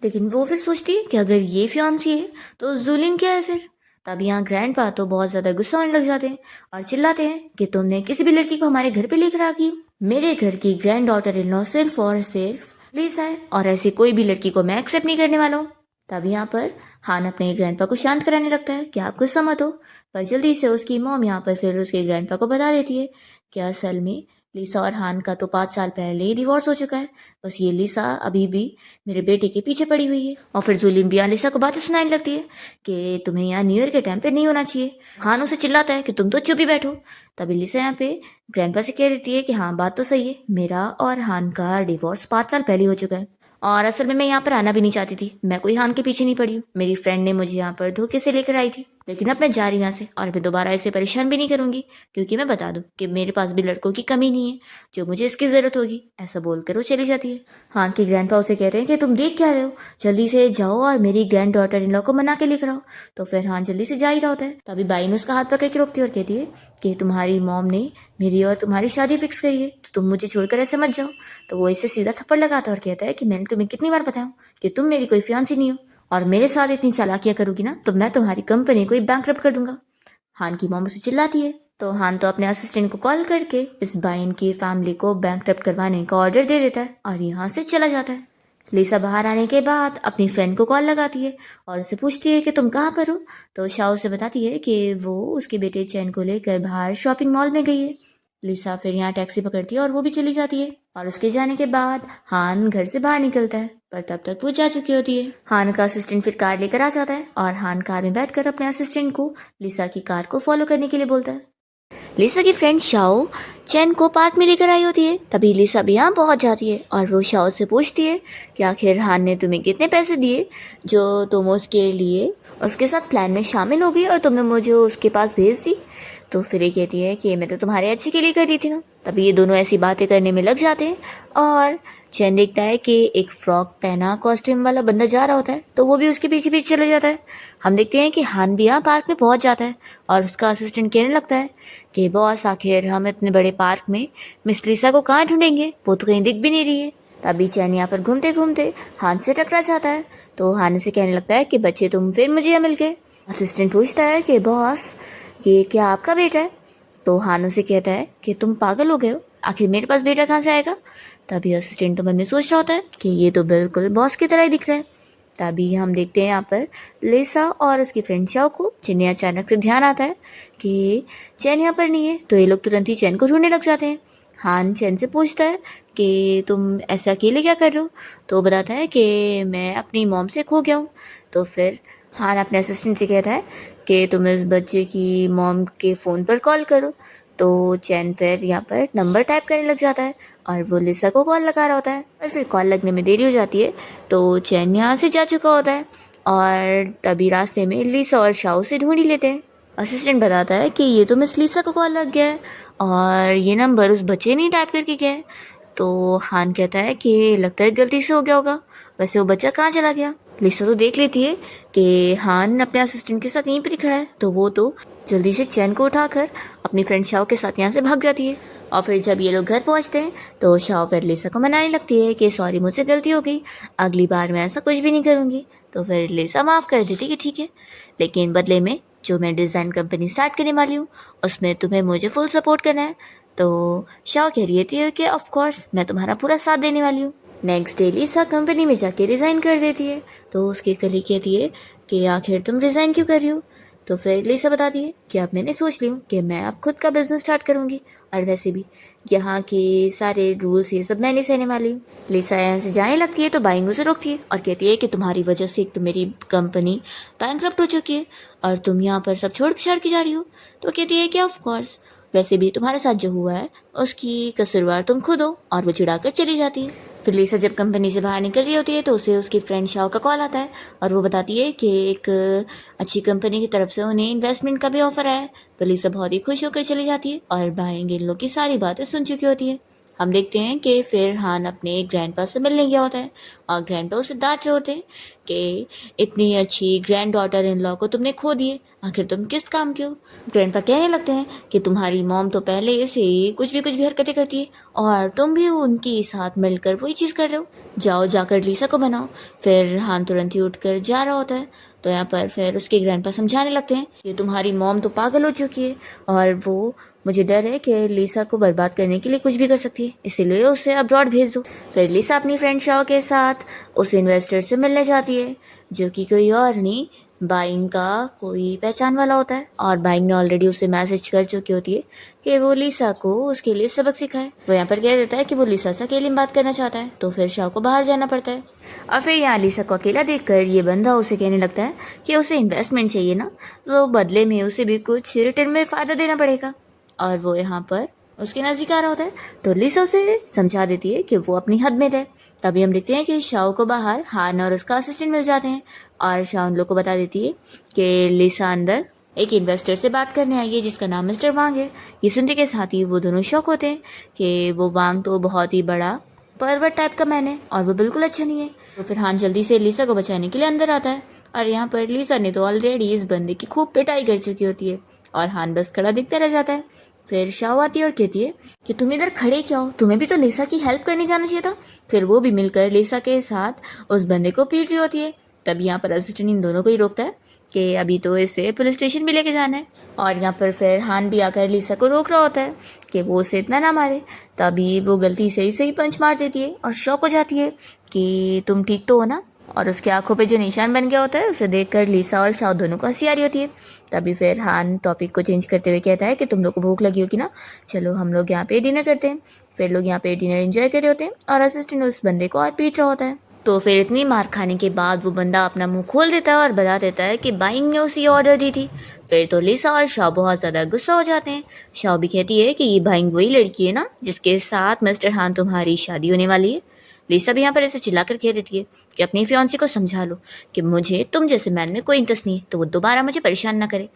लेकिन वो फिर सोचती है कि अगर ये फियांसी है तो जुलिन क्या है फिर। तब यहाँ ग्रैंडपा तो बहुत ज़्यादा गुस्सा होने लग जाते हैं और चिल्लाते हैं कि तुमने किसी भी लड़की को हमारे घर पे लेकर आ गई हो, मेरे घर की ग्रैंड डॉटर इन लॉ सिर्फ और सिर्फ लिसा है और ऐसी कोई भी लड़की को मैं एक्सेप्ट नहीं करने वाला हूँ। तब यहाँ पर हान अपने ग्रैंडपा को शांत कराने लगता है कि आप गुस्सा मत हो, पर जल्दी से उसकी मॉम यहाँ पर फिर उसके ग्रैंडपा को बता देती है कि असल में लिसा और हान का तो 5 साल पहले ही डिवोर्स हो चुका है। बस ये लिसा अभी भी मेरे बेटे के पीछे पड़ी हुई है। और फिर जुलिन भी यहाँ लिसा को बातें सुनाने लगती है कि तुम्हें यहाँ न्यू ईयर के टाइम पे नहीं होना चाहिए। हान उसे चिल्लाता है कि तुम तो चुप ही बैठो। तभी लिसा यहाँ पे ग्रैंडपा से कह देती है कि हाँ, बात तो सही है, मेरा और हान का डिवोर्स 5 साल पहले हो चुका है। और असल में मैं यहाँ पर आना भी नहीं चाहती थी। मैं कोई हान के पीछे नहीं पड़ी हूँ। मेरी फ्रेंड ने मुझे यहाँ पर धोखे से लेकर आई थी, लेकिन अब मैं जा रही हूँ यहाँ से और मैं दोबारा ऐसे परेशान भी नहीं करूंगी, क्योंकि मैं बता दूं कि मेरे पास भी लड़कों की कमी नहीं है जो मुझे इसकी ज़रूरत होगी। ऐसा बोलकर वो चली जाती है। हाँ की ग्रैंडपा उसे कहते हैं कि तुम देख क्या रहे हो, जल्दी से जाओ और मेरी ग्रैंड डॉटर इन लॉ को मना के लेकर आओ। तो फिर हाँ जल्दी से जा ही रहा होता है। तभी बाई ने उसका हाथ पकड़ के रोकती है और कहती है कि तुम्हारी मॉम ने मेरी और तुम्हारी शादी फिक्स करी है, तो तुम मुझे छोड़कर ऐसे मत जाओ। तो वो इसे सीधा थप्पड़ लगाता है और कहता है कि मैंने तुम्हें कितनी बार बताया कि तुम मेरी कोई फियांसी नहीं हो, और मेरे साथ इतनी चालाकियां करोगी ना तो मैं तुम्हारी कंपनी को ही बैंकरप्ट कर दूंगा। हान की मॉम उसे चिल्लाती है। तो हान तो अपने असिस्टेंट को कॉल करके इस बाइन की फैमिली को बैंकरप्ट करवाने का ऑर्डर दे देता है और यहाँ से चला जाता है। लिसा बाहर आने के बाद अपनी फ्रेंड को कॉल लगाती है और उसे पूछती है कि तुम कहाँ पर हो। तो शाओ से बताती है कि वो उसके बेटे चैन को लेकर बाहर शॉपिंग मॉल में गई है। लिसा फिर यहाँ टैक्सी पकड़ती है और वो भी चली जाती है। और उसके जाने के बाद हान घर से बाहर निकलता है, पर तब तक वो जा चुकी होती है। हान का असिस्टेंट फिर कार लेकर आ जाता है और हान कार में बैठकर अपने असिस्टेंट को लिसा की कार को फॉलो करने के लिए बोलता है। लिसा की फ्रेंड शाओ चैन को पार्क में लेकर आई होती है। तभी लिसा भी यहाँ पहुँच जाती है और वो शाओ से पूछती है कि आखिर हान ने तुम्हें कितने पैसे दिए जो तुम उसके लिए उसके साथ प्लान में शामिल हो गई और तुमने मुझे उसके पास भेज दी। तो फिर ये कहती है कि मैं तो तुम्हारे अच्छे के लिए कर रही थी ना। तभी ये दोनों ऐसी बातें करने में लग जाते हैं और चैन देखता है कि एक फ्रॉक पहना कॉस्ट्यूम वाला बंदा जा रहा होता है, तो वो भी उसके पीछे पीछे चले जाता है। हम देखते हैं कि हान भी यहाँ पार्क में पहुँच जाता है और उसका असिस्टेंट कहने लगता है कि बॉस आखिर हम इतने बड़े पार्क में मिस लिसा को कहाँ ढूंढेंगे, वो तो कहीं दिख भी नहीं रही है। तभी चैन यहाँ पर घूमते घूमते हान से टकरा जाता है। तो हान से कहने लगता है कि बच्चे तुम फिर मुझे यहाँ मिल गए। असिस्टेंट पूछता है कि बॉस ये क्या आपका बेटा है। तो हान उसे कहता है कि तुम पागल हो गए हो, आखिर मेरे पास बेटा कहाँ से आएगा। तभी असिस्टेंट तो मन में सोच रहा होता है कि ये तो बिल्कुल बॉस की तरह ही दिख रहा है। तभी हम देखते हैं यहाँ पर लिसा और उसकी फ्रेंड शाओ को, जिन्हें अचानक से ध्यान आता है कि चैन यहाँ पर नहीं है। तो ये लोग तुरंत ही चैन को ढूंढने लग जाते हैं। हान चैन से पूछता है कि तुम ऐसे अकेले क्या कर रहे हो। तो वो बताता है कि मैं अपनी मॉम से खो गया हूँ। तो फिर हान अपने असिस्टेंट से कहता है कि तुम इस बच्चे की मॉम के फ़ोन पर कॉल करो। तो चैन फिर यहाँ पर नंबर टाइप करने लग जाता है और वो लिसा को कॉल लगा रहा होता है, और फिर कॉल लगने में देरी हो जाती है। तो चैन यहाँ से जा चुका होता है और तभी रास्ते में लिसा और शाओ से ढूंढ ही लेते हैं। असिस्टेंट बताता है कि ये तो मिस लिसा को कॉल लग गया है और ये नंबर उस बच्चे ने टाइप करके गया है। तो हान कहता है कि लगता है गलती से हो गया होगा, वैसे वो बच्चा कहाँ चला गया। लिसा तो देख लेती है कि हान अपने असिस्टेंट के साथ यहीं पर खड़ा है, तो वो तो जल्दी से चैन को उठाकर अपनी फ्रेंड शाओ के साथ यहाँ से भाग जाती है। और फिर जब ये लोग घर पहुँचते हैं तो शाओ फिर लिसा को मनाने लगती है कि सॉरी मुझसे गलती हो गई, अगली बार मैं ऐसा कुछ भी नहीं करूँगी। तो फिर लिसा माफ़ कर देती कि ठीक है, लेकिन बदले में जो मैं डिज़ाइन कंपनी स्टार्ट करने वाली हूँ उसमें तुम्हें मुझे फुल सपोर्ट करना है। तो शाओ कह रही है कि ऑफ कोर्स मैं तुम्हारा पूरा साथ देने वाली हूँ। नेक्स्ट डे लिसा कंपनी में जाके रिज़ाइन कर देती है। तो उसकी कलीग कहती है कि आखिर तुम रिज़ाइन क्यों कर रही हो। तो फिर लिसा बताती है कि अब मैंने सोच ली हूँ कि मैं अब खुद का बिजनेस स्टार्ट करूँगी, और वैसे भी यहाँ के सारे रूल्स ये सब मैं नहीं सहने वाली हूँ। लिसा यहाँ से जाने लगती है तो बाइंग उसे रोकती है और कहती है कि तुम्हारी वजह से एक तो मेरी कंपनी बैंकरप्ट हो चुकी है और तुम यहाँ पर सब छोड़ छाड़ के जा रही हो। तो कहती है कि ऑफ कोर्स वैसे भी तुम्हारे साथ जो हुआ है उसकी कसूरवार तुम खुद हो, और वो चिढ़ाकर चली जाती है। फिर लिसा जब कंपनी से बाहर निकल रही होती है तो उसे उसकी फ्रेंड शाओ का कॉल आता है और वो बताती है कि एक अच्छी कंपनी की तरफ से उन्हें इन्वेस्टमेंट का भी ऑफर आया है। तो लिसा बहुत ही खुश होकर चली जाती है और बाइंग इन लोग की सारी बातें सुन चुकी होती है। हम देखते हैं कि फिर हान अपने ग्रैंडपा से मिलने गया होता है और ग्रैंडपा उसे डांट रहे होते हैं कि इतनी अच्छी ग्रैंड डॉटर इन लॉ को तुमने खो दिए, आखिर तुम किस काम के हो। ग्रैंडपा कहने लगते हैं कि तुम्हारी मॉम तो पहले से ही कुछ भी हरकतें करती है और तुम भी उनकी साथ मिलकर वही चीज़ कर रहे हो, जाओ जाकर लिसा को बनाओ। फिर हान तुरंत ही उठकर जा रहा होता है। तो यहाँ पर फिर उसके ग्रैंडपा समझाने लगते हैं कि तुम्हारी मॉम तो पागल हो चुकी है और वो मुझे डर है कि लिसा को बर्बाद करने के लिए कुछ भी कर सकती है, इसीलिए उसे अब्रॉड भेज दो। फिर लिसा अपनी फ्रेंड शाओ के साथ उस इन्वेस्टर से मिलने जाती है जो कि कोई और नहीं बाइंग का कोई पहचान वाला होता है और बाइंग ने ऑलरेडी उसे मैसेज कर चुकी होती है कि वो लिसा को उसके लिए सबक सिखाए। वो यहाँ पर कह देता है कि वो लिसा से अकेले में बात करना चाहता है, तो फिर शाओ को बाहर जाना पड़ता है। और फिर यहाँ लिसा को अकेला देखकर ये बंदा उसे कहने लगता है कि उसे इन्वेस्टमेंट चाहिए ना, तो बदले में उसे भी कुछ रिटर्न में फ़ायदा देना पड़ेगा। और वो यहाँ पर उसके नज़दीक आ रहा होता है, तो लिसा उसे समझा देती है कि वो अपनी हद में रहे। तभी हम देखते हैं कि शाओ को बाहर हान और उसका असिस्टेंट मिल जाते हैं और शाओ उन लोग को बता देती है कि लिसा अंदर एक इन्वेस्टर से बात करने आई है जिसका नाम मिस्टर वांग है। ये सुनने के साथ ही वो दोनों शौक होते हैं कि वो वांग तो बहुत ही बड़ा परवर्ट टाइप का मैन है और वो बिल्कुल अच्छा नहीं है। तो फिर हान जल्दी से लिसा को बचाने के लिए अंदर आता है और यहाँ पर लिसा ने तो ऑलरेडी इस बंदे की खूब पिटाई कर चुकी होती है और हान बस खड़ा दिखता रह जाता है। फिर शाओ आती है और कहती है कि तुम इधर खड़े क्या हो, तुम्हें भी तो लिसा की हेल्प करने जाना चाहिए था। फिर वो भी मिलकर लिसा के साथ उस बंदे को पीट रही होती है। तब यहाँ पर असिस्टेंट इन दोनों को ही रोकता है कि अभी तो इसे पुलिस स्टेशन भी लेके जाना है। और यहाँ पर फिर हान भी आकर लिसा को रोक रहा होता है कि वो उसे इतना ना मारे। तभी वो गलती से ही सही पंच मार देती है और शॉक हो जाती है कि तुम ठीक तो हो ना। और उसके आंखों पे जो निशान बन गया होता है उसे देखकर लिसा और शाओ दोनों को हंसी आ रही होती है। तभी फिर हान टॉपिक को चेंज करते हुए कहता है कि तुम लोग को भूख लगी होगी ना, चलो हम लोग यहाँ पे डिनर करते हैं। फिर लोग यहाँ पे डिनर एंजॉय कर रहे होते हैं और असिस्टेंट उस बंदे को और पीट रहा होता है। तो फिर इतनी मार खाने के बाद वो बंदा अपना मुंह खोल देता है और बता देता है कि बाइंग ने उसे ऑर्डर दी थी। फिर तो लिसा और शाओ बहुत ज़्यादा गुस्सा हो जाते हैं। शाओ भी कहती है कि ये बाइंग वही लड़की है ना जिसके साथ मिस्टर हान तुम्हारी शादी होने वाली है। लिसा भी यहाँ पर ऐसे चिल्लाकर कह देती है कि अपनी फियांसी को समझा लो कि मुझे तुम जैसे मैन में कोई इंटरेस्ट नहीं है, तो वो दोबारा मुझे परेशान ना करे।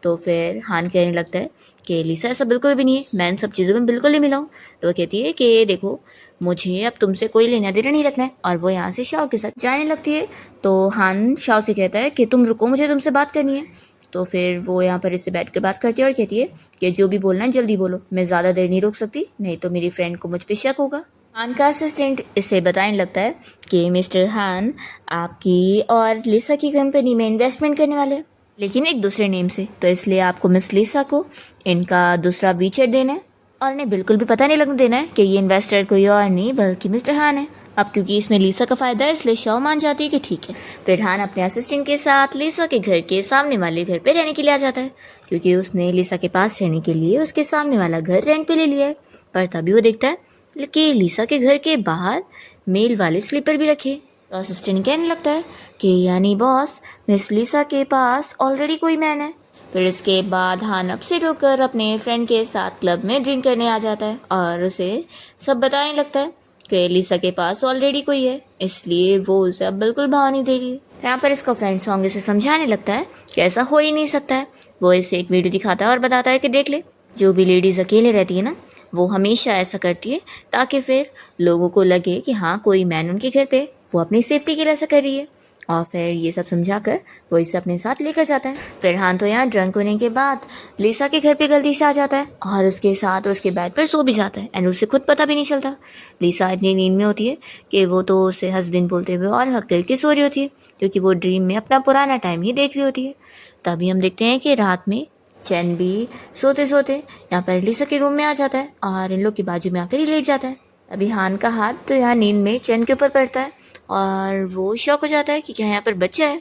तो फिर हान कहने लगता है कि लिसा ऐसा बिल्कुल भी नहीं है, मैं इन सब चीज़ों में बिल्कुल नहीं मिला हूँ। तो वो कहती है कि देखो मुझे अब तुमसे कोई लेना देना नहीं रखना है और वो यहाँ से शाओ के साथ जाने लगती है। तो हान शाओ से कहता है कि तुम रुको, मुझे तुमसे बात करनी है। तो फिर वो यहाँ पर इससे बैठ कर बात करती है और कहती है कि जो भी बोलना है जल्दी बोलो, मैं ज़्यादा देर नहीं रोक सकती, नहीं तो मेरी फ्रेंड को मुझ पर शक होगा। हान का असिस्टेंट इसे बताने लगता है कि मिस्टर हान आपकी और लिसा की कंपनी में इन्वेस्टमेंट करने वाले हैं, लेकिन एक दूसरे नेम से, तो इसलिए आपको मिस लिसा को इनका दूसरा वीचर देना है और इन्हें बिल्कुल भी पता नहीं लगने देना है कि ये इन्वेस्टर कोई और नहीं बल्कि मिस्टर हान है। अब क्योंकि इसमें लिसा का फ़ायदा है इसलिए शाओ मान जाती है कि ठीक है। फिर हान अपने असिस्टेंट के साथ लिसा के घर के सामने वाले घर पे रहने के लिए आ जाता है क्योंकि उसने लिसा के पास रहने के लिए उसके सामने वाला घर रेंट पे ले लिया है। पर तभी वो देखता है कि लिसा के घर के बाहर मेल वाले स्लीपर भी रखे। तो असिस्टेंट कहने लगता है कि यानी बॉस मिस लिसा के पास ऑलरेडी कोई मैन है। फिर इसके बाद हान अपसेट होकर अपने फ्रेंड के साथ क्लब में ड्रिंक करने आ जाता है और उसे सब बताने लगता है कि लिसा के पास ऑलरेडी कोई है, इसलिए वो उसे अब बिल्कुल भाव नहीं दे रही। यहाँ पर इसका फ्रेंड सॉन्ग इसे समझाने लगता है कि ऐसा हो ही नहीं सकता है। वो इसे एक वीडियो दिखाता है और बताता है कि देख ले, जो भी लेडीज़ अकेले रहती है ना वो हमेशा ऐसा करती है ताकि फिर लोगों को लगे कि हाँ कोई मैन उनके घर पे, वो अपनी सेफ्टी के लिए ऐसा कर रही है। और फिर ये सब समझाकर वो इसे अपने साथ लेकर जाता है। फिर हान तो यहाँ ड्रंक होने के बाद लिसा के घर पे गलती से आ जाता है और उसके साथ उसके बेड पर सो भी जाता है एंड उसे खुद पता भी नहीं चलता। लिसा इतनी नींद में होती है कि वो तो उसे हस्बैंड बोलते हुए और हक करके सो रही होती है क्योंकि वो ड्रीम में अपना पुराना टाइम ही देख रही होती है। तभी हम देखते हैं कि रात में चैन भी सोते सोते यहाँ पर लिसा के रूम में आ जाता है और इन लोग की बाजू में आकर ही लेट जाता है। अभी हान का हाथ तो यहाँ नींद में चैन के ऊपर पड़ता है और वो शॉक हो जाता है कि क्या यहाँ पर बच्चा है।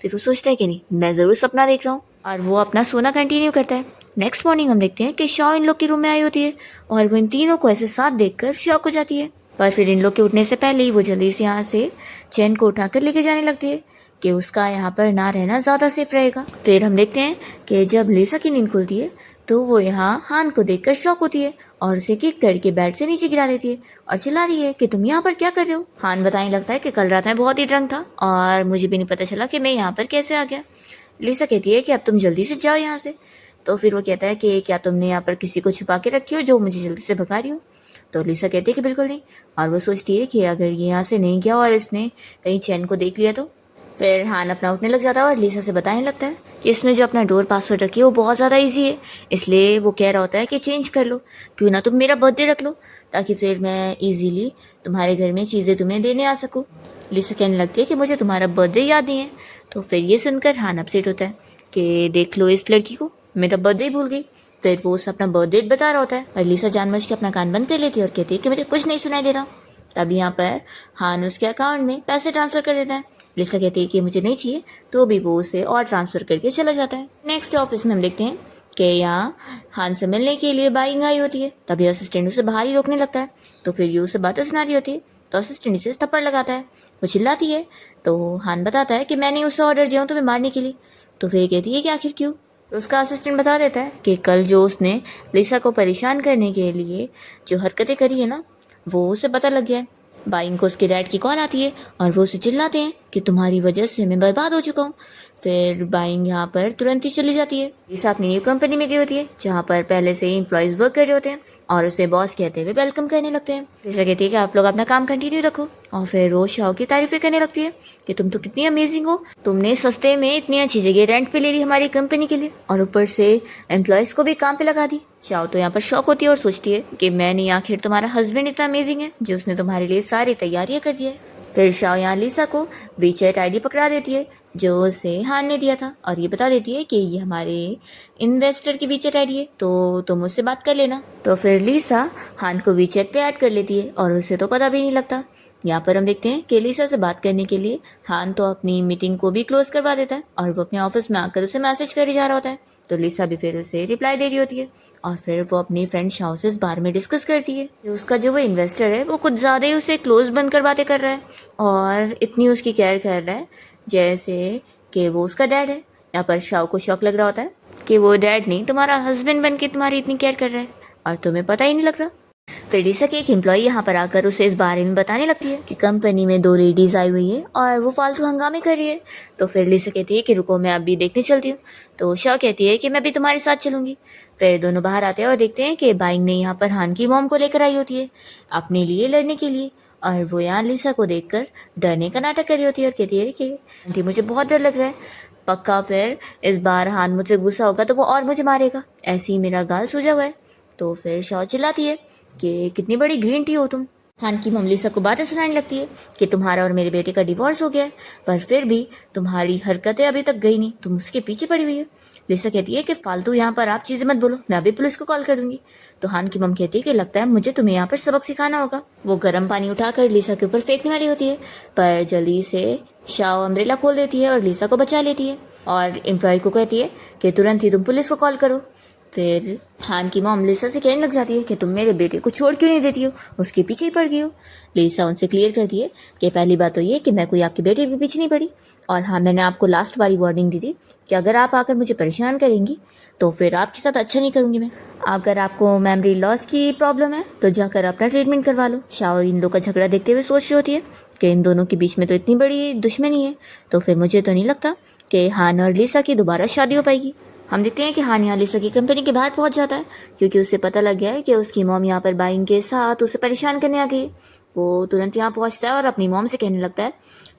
फिर वो सोचता है कि नहीं, मैं ज़रूर सपना देख रहा हूँ और वो अपना सोना कंटिन्यू करता है। नेक्स्ट मॉर्निंग हम देखते हैं कि शाओ इन लोग के रूम में आई होती है और वो इन तीनों को ऐसे साथ देखकर शॉक हो जाती है। पर फिर इन लोग के उठने से पहले ही वो जल्दी से यहाँ से चैन को उठाकर लेके जाने लगती है कि उसका यहाँ पर ना रहना ज़्यादा सेफ रहेगा। फिर हम देखते हैं कि जब लिसा की नींद खुलती है तो वो यहाँ हान को देखकर शॉक होती है और उसे किक करके बेड से नीचे गिरा देती है और चिल्ला रही है कि तुम यहाँ पर क्या कर रहे हो। हान बताने लगता है कि कल रात में बहुत ही ड्रंक था और मुझे भी नहीं पता चला कि मैं यहाँ पर कैसे आ गया। लिसा कहती है कि अब तुम जल्दी से जाओ यहाँ से। तो फिर वो कहता है कि क्या तुमने यहाँ पर किसी को छुपा के रखी हो जो मुझे जल्दी से भगा रही हो। तो लिसा कहती है कि बिल्कुल नहीं, और वो सोचती है कि अगर ये यहाँ से नहीं गया और इसने कहीं चैन को देख लिया तो। फिर हान अपना उठने लग जाता है और लिसा से बताने लगता है कि इसने जो अपना डोर पासवर्ड रखी है वो बहुत ज़्यादा इजी है, इसलिए वो कह रहा होता है कि चेंज कर लो, क्यों ना तुम मेरा बर्थडे रख लो ताकि फिर मैं इजीली तुम्हारे घर में चीज़ें तुम्हें देने आ सकूँ। लिसा कहने लगती है कि मुझे तुम्हारा बर्थडे याद नहीं है। तो फिर ये सुनकर हान अपसेट होता है कि देख लो इस लड़की को, मेरा बर्थडे ही भूल गई। फिर वो उसे अपना बर्थडे बता रहा होता है पर लिसा जानबूझ के अपना कान बंद कर लेती है और कहती है कि मुझे कुछ नहीं सुनाई दे रहा। तभी यहाँ पर हान उसके अकाउंट में पैसे ट्रांसफ़र कर देता है लिसा कहती है कि मुझे नहीं चाहिए, तो भी वो उसे और ट्रांसफ़र करके चला जाता है। नेक्स्ट ऑफिस में हम देखते हैं कि यहाँ हान से मिलने के लिए बाइंग आई होती है। तभी असिस्टेंट उसे बाहर ही रोकने लगता है, तो फिर ये उसे बातें सुना रही होती है। तो असिस्टेंट इसे थप्पड़ लगाता है, वो चिल्लाती है। तो हान बताता है कि मैंने उसे ऑर्डर दिया हूँ तुम्हें मारने के लिए। तो फिर कहती है कि आखिर क्यों। तो उसका असिस्टेंट बता देता है कि कल जो उसने लिसा को परेशान करने के लिए जो हरकतें करी है ना, वो उसे पता लग गया है। बाइंग को उसके डैड की कॉल आती है और वो उसे चिल्लाते हैं कि तुम्हारी वजह से मैं बर्बाद हो चुका हूँ। फिर बाइंग यहाँ पर तुरंत ही चली जाती है। लिसा अपनी न्यू कंपनी में गई होती है, जहाँ पर पहले से ही एम्प्लॉयज़ वर्क कर रहे होते हैं और उसे बॉस कहते हुए वेलकम करने लगते हैं। लिसा कहती है कि आप लोग अपना काम कंटिन्यू रखो, और फिर रोज शाओ की तारीफें करने लगती है कि तुम तो कितनी अमेजिंग हो, तुमने सस्ते में इतनी अच्छी जगह रेंट पे ले ली हमारी कंपनी के लिए, और ऊपर से एम्प्लॉयज़ को भी काम पे लगा दी। शाओ तो यहाँ पर शॉक होती है और सोचती है कि मैं नहीं, आखिर तुम्हारा हस्बैंड इतना अमेजिंग है जो उसने तुम्हारे लिए सारी तैयारियां कर दी है। फिर शाओ यहाँ लिसा को वीचैट आईडी पकड़ा देती है जो उसे हान ने दिया था, और ये बता देती है कि ये हमारे इन्वेस्टर की वीचैट आईडी है, तो तुम उससे बात कर लेना। तो फिर लिसा हान को वीचैट पे ऐड कर लेती है और उसे तो पता भी नहीं लगता। यहाँ पर हम देखते हैं कि लिसा से बात करने के लिए हान तो अपनी मीटिंग को भी क्लोज करवा देता है और वो अपने ऑफिस में आकर उसे मैसेज कर जा रहा होता है। तो लिसा भी फिर उसे रिप्लाई दे रही होती है, और फिर वो अपनी फ्रेंड शाओ से इस बारे में डिस्कस करती है कि उसका जो वो इन्वेस्टर है वो कुछ ज़्यादा ही उसे क्लोज बनकर बातें कर रहा है और इतनी उसकी केयर कर रहा है जैसे कि वो उसका डैड है। यहाँ पर शाओ को शौक लग रहा होता है कि वो डैड नहीं, तुम्हारा हस्बैंड बन के तुम्हारी इतनी केयर कर रहा है और तुम्हें पता ही नहीं लग रहा। फिर लिसा की एक एम्प्लॉय यहाँ पर आकर उसे इस बारे में बताने लगती है कि कंपनी में 2 लेडीज़ आई हुई है और वो फालतू हंगामे कर रही है। तो फिर लिसा कहती है कि रुको, मैं अभी देखने चलती हूँ। तो शाओ कहती है कि मैं भी तुम्हारे साथ चलूँगी। फिर दोनों बाहर आते हैं और देखते हैं कि बाइंग ने यहाँ पर हान की मॉम को लेकर आई होती है अपने लिए लड़ने के लिए, और वो यहाँ लिसा को देखकर डरने का नाटक कर रही होती है और कहती है कि आंटी मुझे बहुत डर लग रहा है, पक्का फिर इस बार हान मुझसे गुस्सा होगा तो वो और मुझे मारेगा, ऐसे ही मेरा गाल सूजा हुआ है। तो फिर शाओ चिल्लाती है कि कितनी बड़ी ग्रीन टी हो तुम। हान की मम लिसा को बातें सुनाने लगती है कि तुम्हारा और मेरे बेटे का डिवोर्स हो गया है, पर फिर भी तुम्हारी हरकतें अभी तक गई नहीं, तुम उसके पीछे पड़ी हुई है। लिसा कहती है कि फालतू यहाँ पर आप चीज़ें मत बोलो, मैं अभी पुलिस को कॉल कर दूंगी। तो हान की मम कहती है कि लगता है मुझे तुम्हें यहाँ पर सबक सिखाना होगा। वो गर्म पानी उठाकर लिसा के ऊपर फेंकने वाली होती है, पर जल्दी से शाओ अम्ब्रेला खोल देती है और लिसा को बचा लेती है और एम्प्लॉय को कहती है कि तुरंत ही तुम पुलिस को कॉल करो। फिर हान की मॉम लिसा से कहने लग जाती है कि तुम मेरे बेटे को छोड़ क्यों नहीं देती हो, उसके पीछे ही पड़ गई हो। लिसा उनसे क्लियर करती है कि पहली बात तो ये कि मैं कोई आपके बेटे के पीछे नहीं पड़ी, और हाँ, मैंने आपको लास्ट बारी वार्निंग दी थी कि अगर आप आकर मुझे परेशान करेंगी तो फिर आपके साथ अच्छा नहीं करूँगी मैं। अगर आपको मेमोरी लॉस की प्रॉब्लम है तो जाकर अपना ट्रीटमेंट करवा लो। शाओ इन लोगों का झगड़ा देखते हुए सोच रही होती है कि इन दोनों के बीच में तो इतनी बड़ी दुश्मनी है, तो फिर मुझे तो नहीं लगता कि हान और लिसा की दोबारा शादी हो पाएगी। हम देखते हैं कि हान यहाँ लिसा की कंपनी के बाहर पहुँच जाता है क्योंकि उसे पता लग गया है कि उसकी मॉम यहाँ पर बाइंग के साथ उसे परेशान करने आ गई। वो तुरंत यहाँ पहुँचता है और अपनी मॉम से कहने लगता है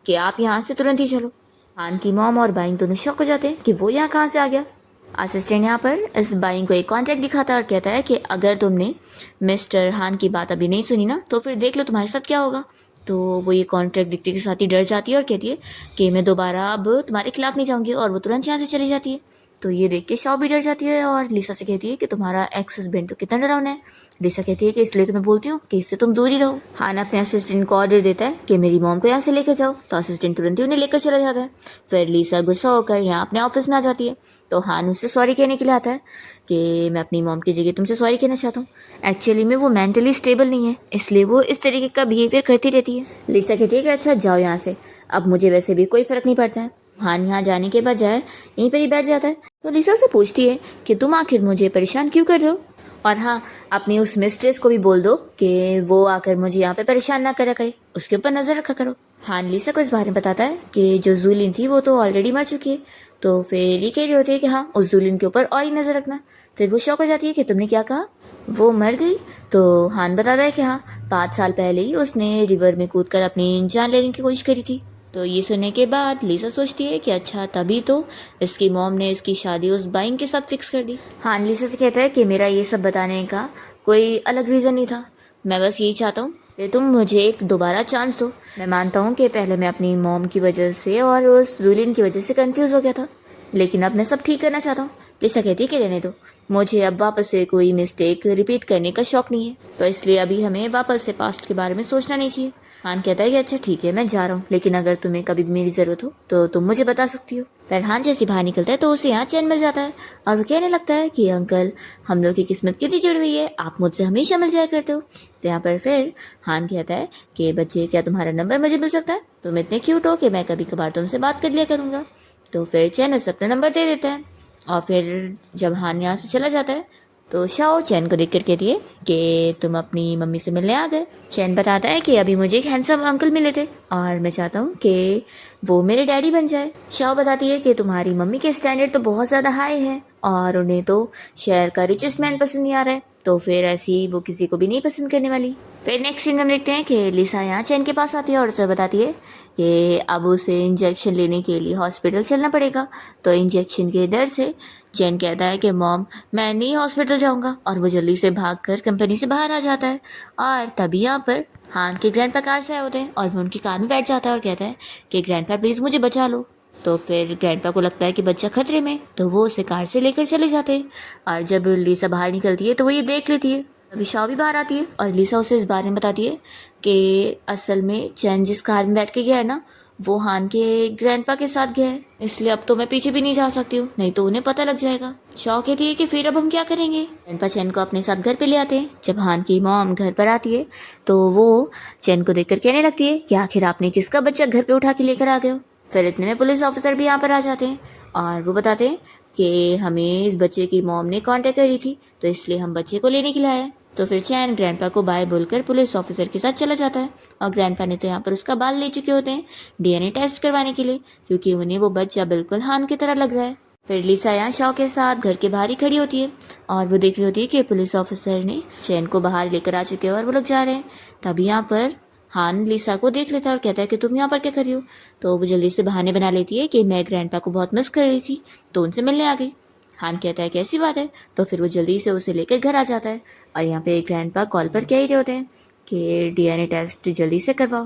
कि आप यहाँ से तुरंत ही चलो। हान की मॉम और बाइंग दोनों शॉक हो जाते हैं कि वो यहाँ कहाँ से आ गया। असिस्टेंट यहाँ पर इस बाइंग को एक कॉन्ट्रैक्ट दिखाता है और कहता है कि अगर तुमने मिस्टर हान की बात अभी नहीं सुनी ना तो फिर देख लो तुम्हारे साथ क्या होगा। तो वो ये कॉन्ट्रैक्ट दिखते के साथ ही डर जाती है और कहती है कि मैं दोबारा अब तुम्हारे खिलाफ नहीं जाऊँगी, और वो तुरंत यहाँ से चली जाती है। तो ये देख के शाओ भी डर जाती है और लिसा से कहती है कि तुम्हारा एक्स हस्बैंड तो कितना डरावना है। लिसा कहती है कि इसलिए तो मैं बोलती हूँ कि इससे तुम दूर ही रहो। हान अपने असिस्टेंट को ऑर्डर देता है कि मेरी मॉम को यहाँ से लेकर जाओ, तो असिस्टेंट तुरंत ही उन्हें लेकर चला जाता है। फिर लिसा गुस्सा होकर यहाँ अपने ऑफिस में आ जाती है, तो हान उससे सॉरी कहने के लिए आता है कि मैं अपनी मॉम की जगह तुमसे सॉरी कहना चाहता हूँ, एक्चुअली में वो मेंटली स्टेबल नहीं है इसलिए वो इस तरीके का बिहेवियर करती रहती है। लिसा कहती है कि अच्छा जाओ यहाँ से, अब मुझे वैसे भी कोई फ़र्क नहीं पड़ता है। हान यहाँ जाने के बजाय यहीं पर ही बैठ जाता है। तो लिसा से पूछती है कि तुम आखिर मुझे परेशान क्यों कर रहे हो, और हाँ, अपनी उस मिस्ट्रेस को भी बोल दो कि वो आकर मुझे यहाँ पे परेशान ना करा करे, उसके ऊपर नज़र रखा करो। हान लिसा को इस बारे में बताता है कि जो जूलिन थी वो तो ऑलरेडी मर चुकी है। तो फिर ये कह रही होती है कि हाँ, उस जूलिन के ऊपर और ही नज़र रखना। फिर वो शौक हो जाती है कि तुमने क्या कहा, वो मर गई। तो हान बताता है कि हाँ, 5 साल पहले ही उसने रिवर में कूदकर अपनी जान लेने की कोशिश करी थी। तो ये सुनने के बाद लिसा सोचती है कि अच्छा, तभी तो इसकी मॉम ने इसकी शादी उस बाइंग के साथ फिक्स कर दी। हान लिसा से कहता है कि मेरा ये सब बताने का कोई अलग रीज़न नहीं था, मैं बस यही चाहता हूँ कि तुम मुझे एक दोबारा चांस दो। मैं मानता हूँ कि पहले मैं अपनी मॉम की वजह से और उस जूलिन की वजह से कंफ्यूज हो गया था, लेकिन अब मैं सब ठीक करना चाहता हूँ। लिसा कहती है कि रहने दो, मुझे अब वापस से कोई मिस्टेक रिपीट करने का शौक नहीं है, तो इसलिए अभी हमें वापस से पास्ट के बारे में सोचना नहीं चाहिए। हान कहता है कि अच्छा ठीक है मैं जा रहा हूँ, लेकिन अगर तुम्हें कभी भी मेरी ज़रूरत हो तो तुम मुझे बता सकती हो। फिर हान जैसे बाहर निकलता है तो उसे यहाँ चैन मिल जाता है और वो कहने लगता है कि अंकल हम लोग की किस्मत कितनी जुड़ी हुई है, आप मुझसे हमेशा मिल जाया करते हो। तो यहाँ पर फिर हान कहता है कि बच्चे क्या तुम्हारा नंबर मुझे मिल सकता है, तुम इतने क्यूट हो कि मैं कभी कभार तुमसे बात कर लिया करूँगा। तो फिर चैन उसे अपना नंबर दे देता है और फिर जब हान यहाँ से चला जाता है तो शाओ चैन को देख कर कहती है कि तुम अपनी मम्मी से मिलने आ गए। चैन बताता है कि अभी मुझे एक हैंडसम अंकल मिले थे और मैं चाहता हूँ कि वो मेरे डैडी बन जाए। शाओ बताती है कि तुम्हारी मम्मी के स्टैंडर्ड तो बहुत ज़्यादा हाई है और उन्हें तो शहर का रिचेस्ट मैन पसंद नहीं आ रहा है, तो फिर ऐसी वो किसी को भी नहीं पसंद करने वाली। फिर नेक्स्ट सीन हम देखते हैं कि लिसा यहाँ चैन के पास आती है और उसे बताती है कि अब उसे इंजेक्शन लेने के लिए हॉस्पिटल चलना पड़ेगा। तो इंजेक्शन के डर से चैन कहता है कि मॉम मैं नहीं हॉस्पिटल जाऊंगा, और वो जल्दी से भागकर कंपनी से बाहर आ जाता है। और तभी यहाँ पर हान के ग्रैंडपा कार से आए होते हैं और वो उनकी कार में बैठ जाता है और कहता है कि ग्रैंडपा प्लीज़ मुझे बचा लो। तो फिर ग्रैंडपा को लगता है कि बच्चा खतरे में, तो वो उसे कार से लेकर चले जाते हैं। और जब लिसा बाहर निकलती है तो वो ये देख लेती है। अभी शाओ भी बाहर आती है और लिसा उसे इस बारे में बताती है कि असल में चैन जिस कार में बैठ के गया है ना, वो हान के ग्रैंडपा के साथ गया है, इसलिए अब तो मैं पीछे भी नहीं जा सकती हूँ, नहीं तो उन्हें पता लग जाएगा। शाओ कहती है कि फिर अब हम क्या करेंगे। ग्रैंडपा चैन को अपने साथ घर पे ले आते हैं। जब हान की मॉम घर पर आती है तो वो चैन को देखकर कहने लगती है कि आखिर आपने किसका बच्चा घर पे उठा के लेकर आ गए हो। फिर इतने में पुलिस ऑफिसर भी यहाँ पर आ जाते हैं और वो बताते हैं कि हमें इस बच्चे की मॉम ने कांटेक्ट करी थी, तो इसलिए हम बच्चे को लेने के लिए आए। तो फिर चैन ग्रैंडपा को बाय बोलकर पुलिस ऑफिसर के साथ चला जाता है और ग्रैंडपा ने तो यहाँ पर उसका बाल ले चुके होते हैं डीएनए टेस्ट करवाने के लिए, क्योंकि उन्हें वो बच्चा बिल्कुल हान की तरह लग रहा है। फिर लिसा यहाँ शॉ के साथ घर के बाहर ही खड़ी होती है और वो देख रही होती है कि पुलिस ऑफिसर ने चैन को बाहर लेकर आ चुके हैं और वो लोग जा रहे हैं। तभी यहाँ पर हान लिसा को देख लेता है और कहता है कि तुम यहाँ पर क्या कर रही हो। तो वो जल्दी से बहाने बना लेती है कि मैं ग्रैंडपा को बहुत मिस कर रही थी तो उनसे मिलने आ गई। हान कहता है कैसी बात है, तो फिर वो जल्दी से उसे लेकर घर आ जाता है और यहाँ पे ग्रैंडपा कॉल पर कह ही रहे होते हैं कि डीएनए टेस्ट जल्दी से करवाओ।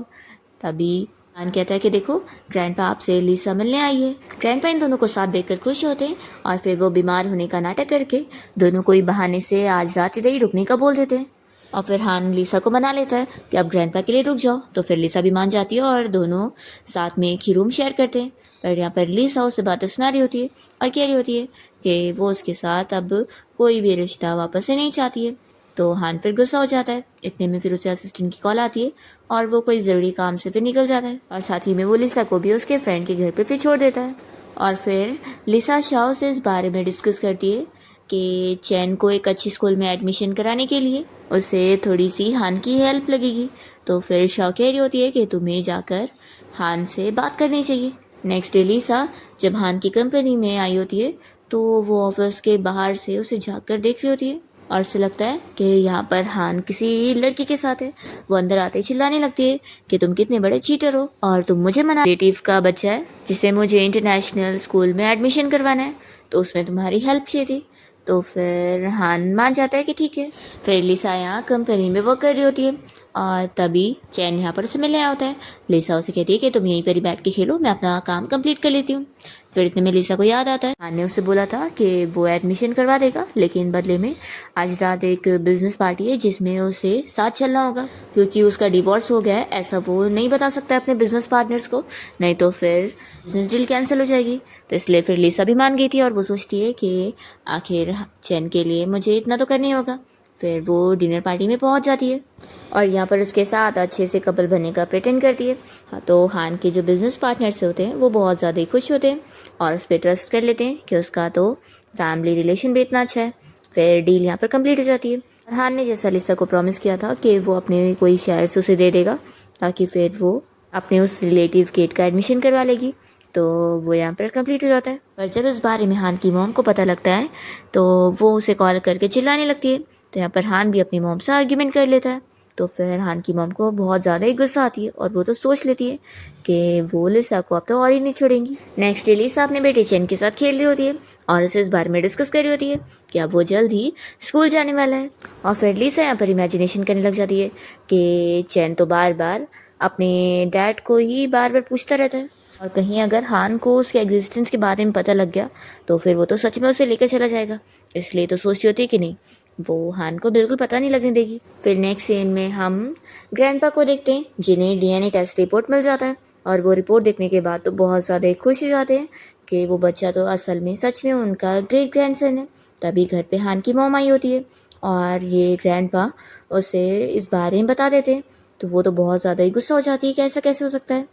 तभी हान कहता है कि देखो ग्रैंडपा आपसे लिसा मिलने आई है। ग्रैंडपा इन दोनों को साथ देखकर खुश होते हैं और फिर वो बीमार होने का नाटक करके दोनों को ही बहाने से आज रात इधर ही रुकने का बोल देते हैं। और फिर हान लिसा को मना लेता है कि अब ग्रैंडपा के लिए रुक जाओ, तो फिर लिसा भी मान जाती है और दोनों साथ में एक ही रूम शेयर करते हैं। पर यहाँ पर लिसा उसे बातें सुना रही होती है और कह रही होती है कि वो उसके साथ अब कोई भी रिश्ता वापस से नहीं चाहती है। तो हान फिर गुस्सा हो जाता है। इतने में फिर उसे असिस्टेंट की कॉल आती है और वो कोई ज़रूरी काम से फिर निकल जाता है और साथ ही में वो लिसा को भी उसके फ्रेंड के घर पर फिर छोड़ देता है। और फिर लिसा शाओ से इस बारे में डिस्कस करती है कि चैन को एक अच्छी स्कूल में एडमिशन कराने के लिए उसे थोड़ी सी हान की हेल्प लगेगी। तो फिर शाओ कह रही होती है कि तुम्हें जाकर हान से बात करनी चाहिए। नेक्स्ट डे लिसा जब हान की कंपनी में आई होती है तो वो ऑफिस के बाहर से उसे झाँक कर देख रही होती है और उसे लगता है कि यहाँ पर हान किसी लड़की के साथ है। वो अंदर आते ही चिल्लाने लगती है कि तुम कितने बड़े चीटर हो और तुम मुझे मना, रिलेटिव का बच्चा है जिसे मुझे इंटरनेशनल स्कूल में एडमिशन करवाना है, तो उसमें तुम्हारी हेल्प चाहिए थी। तो फिर हान मान जाता है कि ठीक है। फिर लिसा यहाँ कंपनी में वर्क कर रही होती है और तभी चैन यहाँ पर उसे मिलने आया होता है। लिसा उसे कहती है कि तुम यहीं पर ही बैठ के खेलो, मैं अपना काम कंप्लीट कर लेती हूँ। फिर इतने में लिसा को याद आता है हान ने उसे बोला था कि वो एडमिशन करवा देगा, लेकिन बदले में आज रात एक बिजनेस पार्टी है जिसमें उसे साथ चलना होगा, क्योंकि उसका डिवोर्स हो गया है ऐसा वो नहीं बता सकता अपने बिजनेस पार्टनर्स को, नहीं तो फिर बिजनेस डील कैंसिल हो जाएगी। तो इसलिए फिर लिसा भी मान गई थी और वो सोचती है कि आखिर चैन के लिए मुझे इतना तो करना ही होगा। फिर वो डिनर पार्टी में पहुंच जाती है और यहाँ पर उसके साथ अच्छे से कपल बनने का प्रिटेंड करती है। हाँ, तो हान के जो बिजनेस पार्टनर्स होते हैं वो बहुत ज़्यादा ही खुश होते हैं और उस पर ट्रस्ट कर लेते हैं कि उसका तो फैमिली रिलेशन भी इतना अच्छा है। फिर डील यहाँ पर कंप्लीट हो जाती है। हान ने जैसा लिसा को प्रॉमिस किया था कि वो अपने कोई शेयर्स उसे दे देगा ताकि फिर वो अपने उस रिलेटिव केट का एडमिशन करवा लेगी, तो वो यहाँ पर कंप्लीट हो जाता है। पर जब इस बारे में हान की मॉम को पता लगता है तो वो उसे कॉल करके चिल्लाने लगती है। तो यहाँ पर हान भी अपनी मॉम से आर्ग्यूमेंट कर लेता है। तो फिर हान की मॉम को बहुत ज़्यादा ही गुस्सा आती है और वो तो सोच लेती है कि वो लिसा को अब तो और ही नहीं छोड़ेंगी। नेक्स्ट डे लिसा अपने बेटे चैन के साथ खेल रही होती है और उसे इस बारे में डिस्कस कर रही होती है कि अब वो जल्द ही स्कूल जाने वाला है। और फिर लिसा यहाँ पर इमेजिनेशन करने लग जाती है कि चैन तो बार बार अपने डैड को ही बार बार पूछता रहता है और कहीं अगर हान को उसके एग्जिस्टेंस के बारे में पता लग गया तो फिर वो तो सच में उसे लेकर चला जाएगा। इसलिए तो सोचती होती है कि नहीं, वो हान को बिल्कुल पता नहीं लगने देगी। फिर नेक्स्ट सीन में हम ग्रैंडपा को देखते हैं जिन्हें डीएनए टेस्ट रिपोर्ट मिल जाता है और वो रिपोर्ट देखने के बाद तो बहुत ज़्यादा खुश हो जाते हैं कि वो बच्चा तो असल में सच में उनका ग्रेट ग्रैंडसन है। तभी घर पे हान की मॉम आई होती है और ये ग्रैंडपा उसे इस बारे में बता देते हैं, तो वो तो बहुत ज़्यादा ही गुस्सा हो जाती है कि ऐसा कैसे हो सकता है।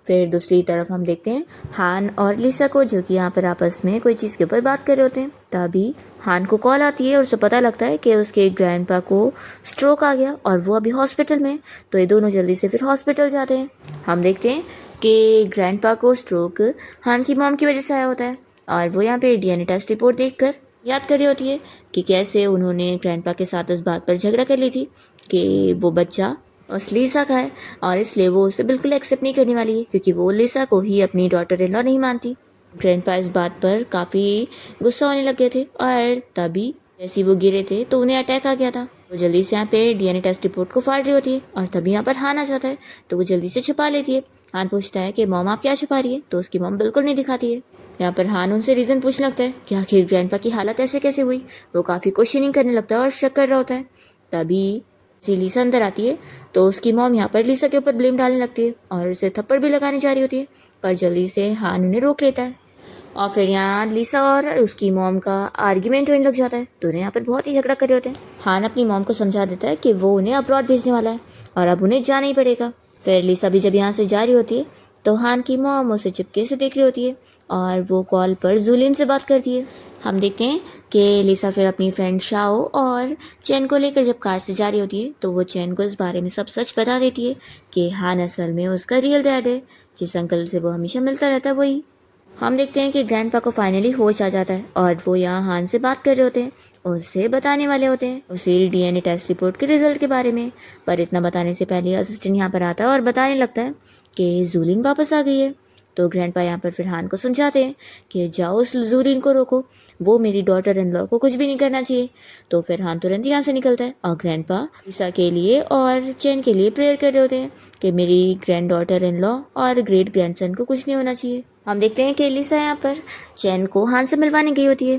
फिर दूसरी तरफ हम देखते हैं हान और लिसा को, जो कि यहाँ पर आपस में कोई चीज़ के ऊपर बात कर रहे होते हैं। तभी हान को कॉल आती है और उसे पता लगता है कि उसके ग्रैंडपा को स्ट्रोक आ गया और वो अभी हॉस्पिटल में। तो ये दोनों जल्दी से फिर हॉस्पिटल जाते हैं। हम देखते हैं कि ग्रैंडपा को स्ट्रोक हान की मॉम की वजह से आया होता है और वो यहाँ पे डीएनए टेस्ट रिपोर्ट देखकर याद कर रही होती है कि कैसे उन्होंने ग्रैंडपा के साथ इस बात पर झगड़ा कर ली थी कि वो बच्चा उस लिसा का है और इसलिए वो उसे बिल्कुल एक्सेप्ट नहीं करने वाली है, क्योंकि वो लिसा को ही अपनी डॉटर इन लॉ नहीं मानती। ग्रैंडपा इस बात पर काफ़ी गुस्सा होने लग गए थे और तभी जैसे वो गिरे थे तो उन्हें अटैक आ गया था। वो जल्दी से यहाँ पे डीएनए टेस्ट रिपोर्ट को फाड़ रही होती है और तभी यहाँ पर हान आ जाता है तो वो जल्दी से छुपा लेती है। हान पूछता है कि मॉम आप क्या छुपा रही है, तो उसकी मॉम बिल्कुल नहीं दिखाती है। यहाँ पर हान उनसे रीज़न पूछने लगता है कि आखिर ग्रैंडपा की हालत ऐसे कैसे हुई। वो काफ़ी क्वेश्चनिंग करने लगता है और शक कर रहा होता है। तभी लिसा अंदर आती है तो उसकी मॉम यहाँ पर लिसा के ऊपर ब्लेम डालने लगती है और उसे थप्पड़ भी लगाने जा रही होती है, पर जल्दी से हान उन्हें रोक लेता है। और फिर यहाँ लिसा और उसकी मॉम का आर्ग्यूमेंट होने लग जाता है। दोनों यहाँ पर बहुत ही झगड़ा कर रहे होते हैं। हान अपनी मॉम को समझा देता है कि वो उन्हें अब्रॉड भेजने वाला है और अब उन्हें जाना ही पड़ेगा। फिर लिसा भी जब यहाँ से जा रही होती है तो हान की मॉम उसे चुपके से देख रही होती है और वो कॉल पर जूलिन से बात करती है। हम देखते हैं कि लिसा फिर अपनी फ्रेंड शाओ और चैन को लेकर जब कार से जा रही होती है तो वो चैन को इस बारे में सब सच बता देती है कि हान असल में उसका रियल डैड है, जिस अंकल से वो हमेशा मिलता रहता है वही। हम देखते हैं कि ग्रैंडपा को फाइनली होश आ जाता है और वो यहाँ हान से बात कर रहे होते हैं और उसे बताने वाले होते हैं उसे डीएनए टेस्ट रिपोर्ट के रिजल्ट के बारे में। पर इतना बताने से पहले असिस्टेंट यहाँ पर आता है और बताने लगता है कि जूलिन वापस आ गई है। तो ग्रैंडपा यहाँ पर फिर हान को समझाते हैं कि जाओ उस जूलिन को रोको, वो मेरी डॉटर इन लॉ को कुछ भी नहीं करना चाहिए। तो फिर हान तुरंत यहाँ से निकलता है और ग्रैंडपा लिसा के लिए और चैन के लिए प्रेयर कर रहे होते हैं कि मेरी ग्रैंड डॉटर इन लॉ और ग्रेट ग्रैंडसन को कुछ नहीं होना चाहिए। हम देखते हैं कि लिसा यहाँ पर चैन को हान से मिलवाने गई होती है,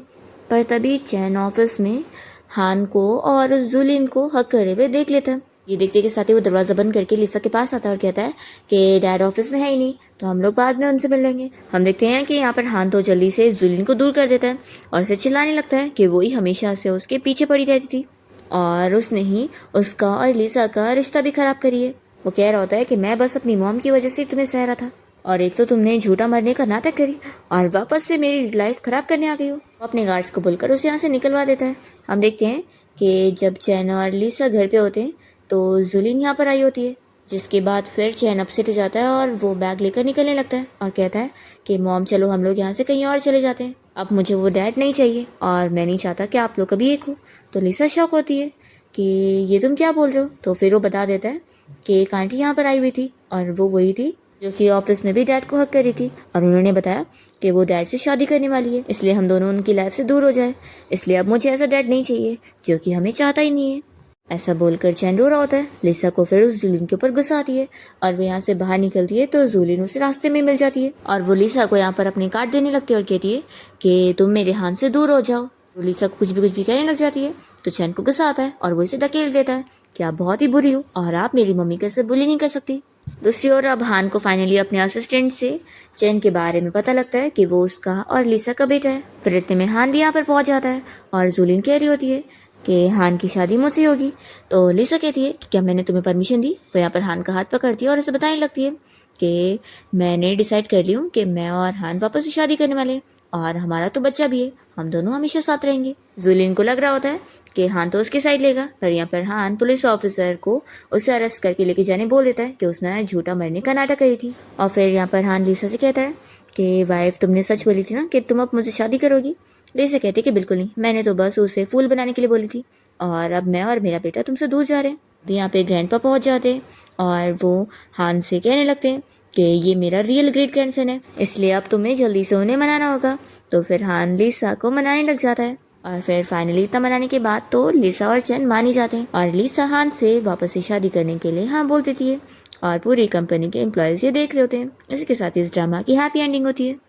पर तभी चैन ऑफिस में हान को और जूलिन को हक करे हुए देख लेता है। ये देखते के साथ ही वो दरवाज़ा बंद करके लिसा के पास आता है और कहता है कि डैड ऑफिस में है ही नहीं, तो हम लोग बाद में उनसे मिल लेंगे। हम देखते हैं कि यहाँ पर हान तो जल्दी से जूलिन को दूर कर देता है और उसे चिल्लाने लगता है कि वो ही हमेशा से उसके पीछे पड़ी रहती थी और उसने ही उसका और लिसा का रिश्ता भी खराब करी है। वो कह रहा होता है कि मैं बस अपनी मॉम की वजह से तुम्हें सह रहा था और एक तो तुमने झूठा मरने का नाटक करी और वापस से मेरी लाइफ खराब करने आ गई हो। वो अपने गार्ड्स को बोलकर उसे यहाँ से निकलवा देता है। हम देखते हैं कि जब चैन और लिसा घर पे होते हैं तो जुलिन यहाँ पर आई होती है, जिसके बाद फिर चैन अपसेट हो जाता है और वो बैग लेकर निकलने लगता है और कहता है कि मॉम चलो हम लोग यहाँ से कहीं और चले जाते हैं, अब मुझे वो डैड नहीं चाहिए और मैं नहीं चाहता कि आप लोग कभी एक हो। तो लिसा शॉक होती है कि ये तुम क्या बोल रहे हो। तो फिर वो बता देता है कि एक आंटी यहाँ पर आई हुई थी और वो वही थी जो कि ऑफिस में भी डैड को हक करी थी और उन्होंने बताया कि वो डैड से शादी करने वाली है, इसलिए हम दोनों उनकी लाइफ से दूर हो जाए, इसलिए अब मुझे ऐसा डैड नहीं चाहिए जो कि हमें चाहता ही नहीं है। ऐसा बोलकर चैन रो रहा होता है। लिसा को फिर उस जूलिन के ऊपर गुस्सा आती है और वो यहाँ से बाहर निकलती है तो जूलिन उसे रास्ते में मिल जाती है और वो लिसा को यहाँ पर अपने कार्ड देने लगती है और कहती है कि तुम मेरे हाथ से दूर हो जाओ। तो लिसा को कुछ भी कहने लग जाती है तो चैन को गुस्सा आता है और वो इसे धकेल देता है कि आप बहुत ही बुरी हो और आप मेरी मम्मी कैसे बुली नहीं कर सकती। दूसरी ओर अब हान को फाइनली अपने असिस्टेंट से चैन के बारे में पता लगता है कि वो उसका और लिसा का बेटा है। फिर इतने में हान भी यहाँ पर पहुंच जाता है और जूलिन कह रही होती है कि हान की शादी मुझसे होगी। तो लिसा कहती है कि क्या मैंने तुम्हें परमिशन दी। वो यहाँ पर हान का हाथ पकड़ती है और उसे बताने लगती है कि मैंने डिसाइड कर ली हूँ कि मैं और हान वापस से शादी करने वाले हैं और हमारा तो बच्चा भी है, हम दोनों हमेशा साथ रहेंगे। जूलिन को लग रहा होता है कि हान तो उसकी साइड लेगा, पर यहाँ पर हान पुलिस ऑफिसर को उसे अरेस्ट करके लेके जाने बोल देता है कि उसने झूठा मरने का नाटक करी थी। और फिर यहाँ पर हान लिसा से कहता है कि वाइफ तुमने सच बोली थी ना कि तुम अब मुझसे शादी करोगी। लिसा कहती है कि बिल्कुल नहीं, मैंने तो बस उसे फूल बनाने के लिए बोली थी और अब मैं और मेरा बेटा तुमसे दूर जा रहे हैं। अभी यहाँ पे ग्रैंडपा पहुँच जाते हैं और वो हान से कहने लगते हैं कि ये मेरा रियल ग्रेट ग्रैंडसन है, इसलिए अब तुम्हें जल्दी से उन्हें मनाना होगा। तो फिर हान लिसा को मनाने लग जाता है और फिर फाइनली इतना मनाने के बाद तो लिसा और चैन मान ही जाते हैं और लिसा हान से वापस से शादी करने के लिए हाँ बोल देती है और पूरी कंपनी के एम्प्लॉयज ये देख रहे होते हैं। इसके साथ ही इस ड्रामा की हैप्पी एंडिंग होती है।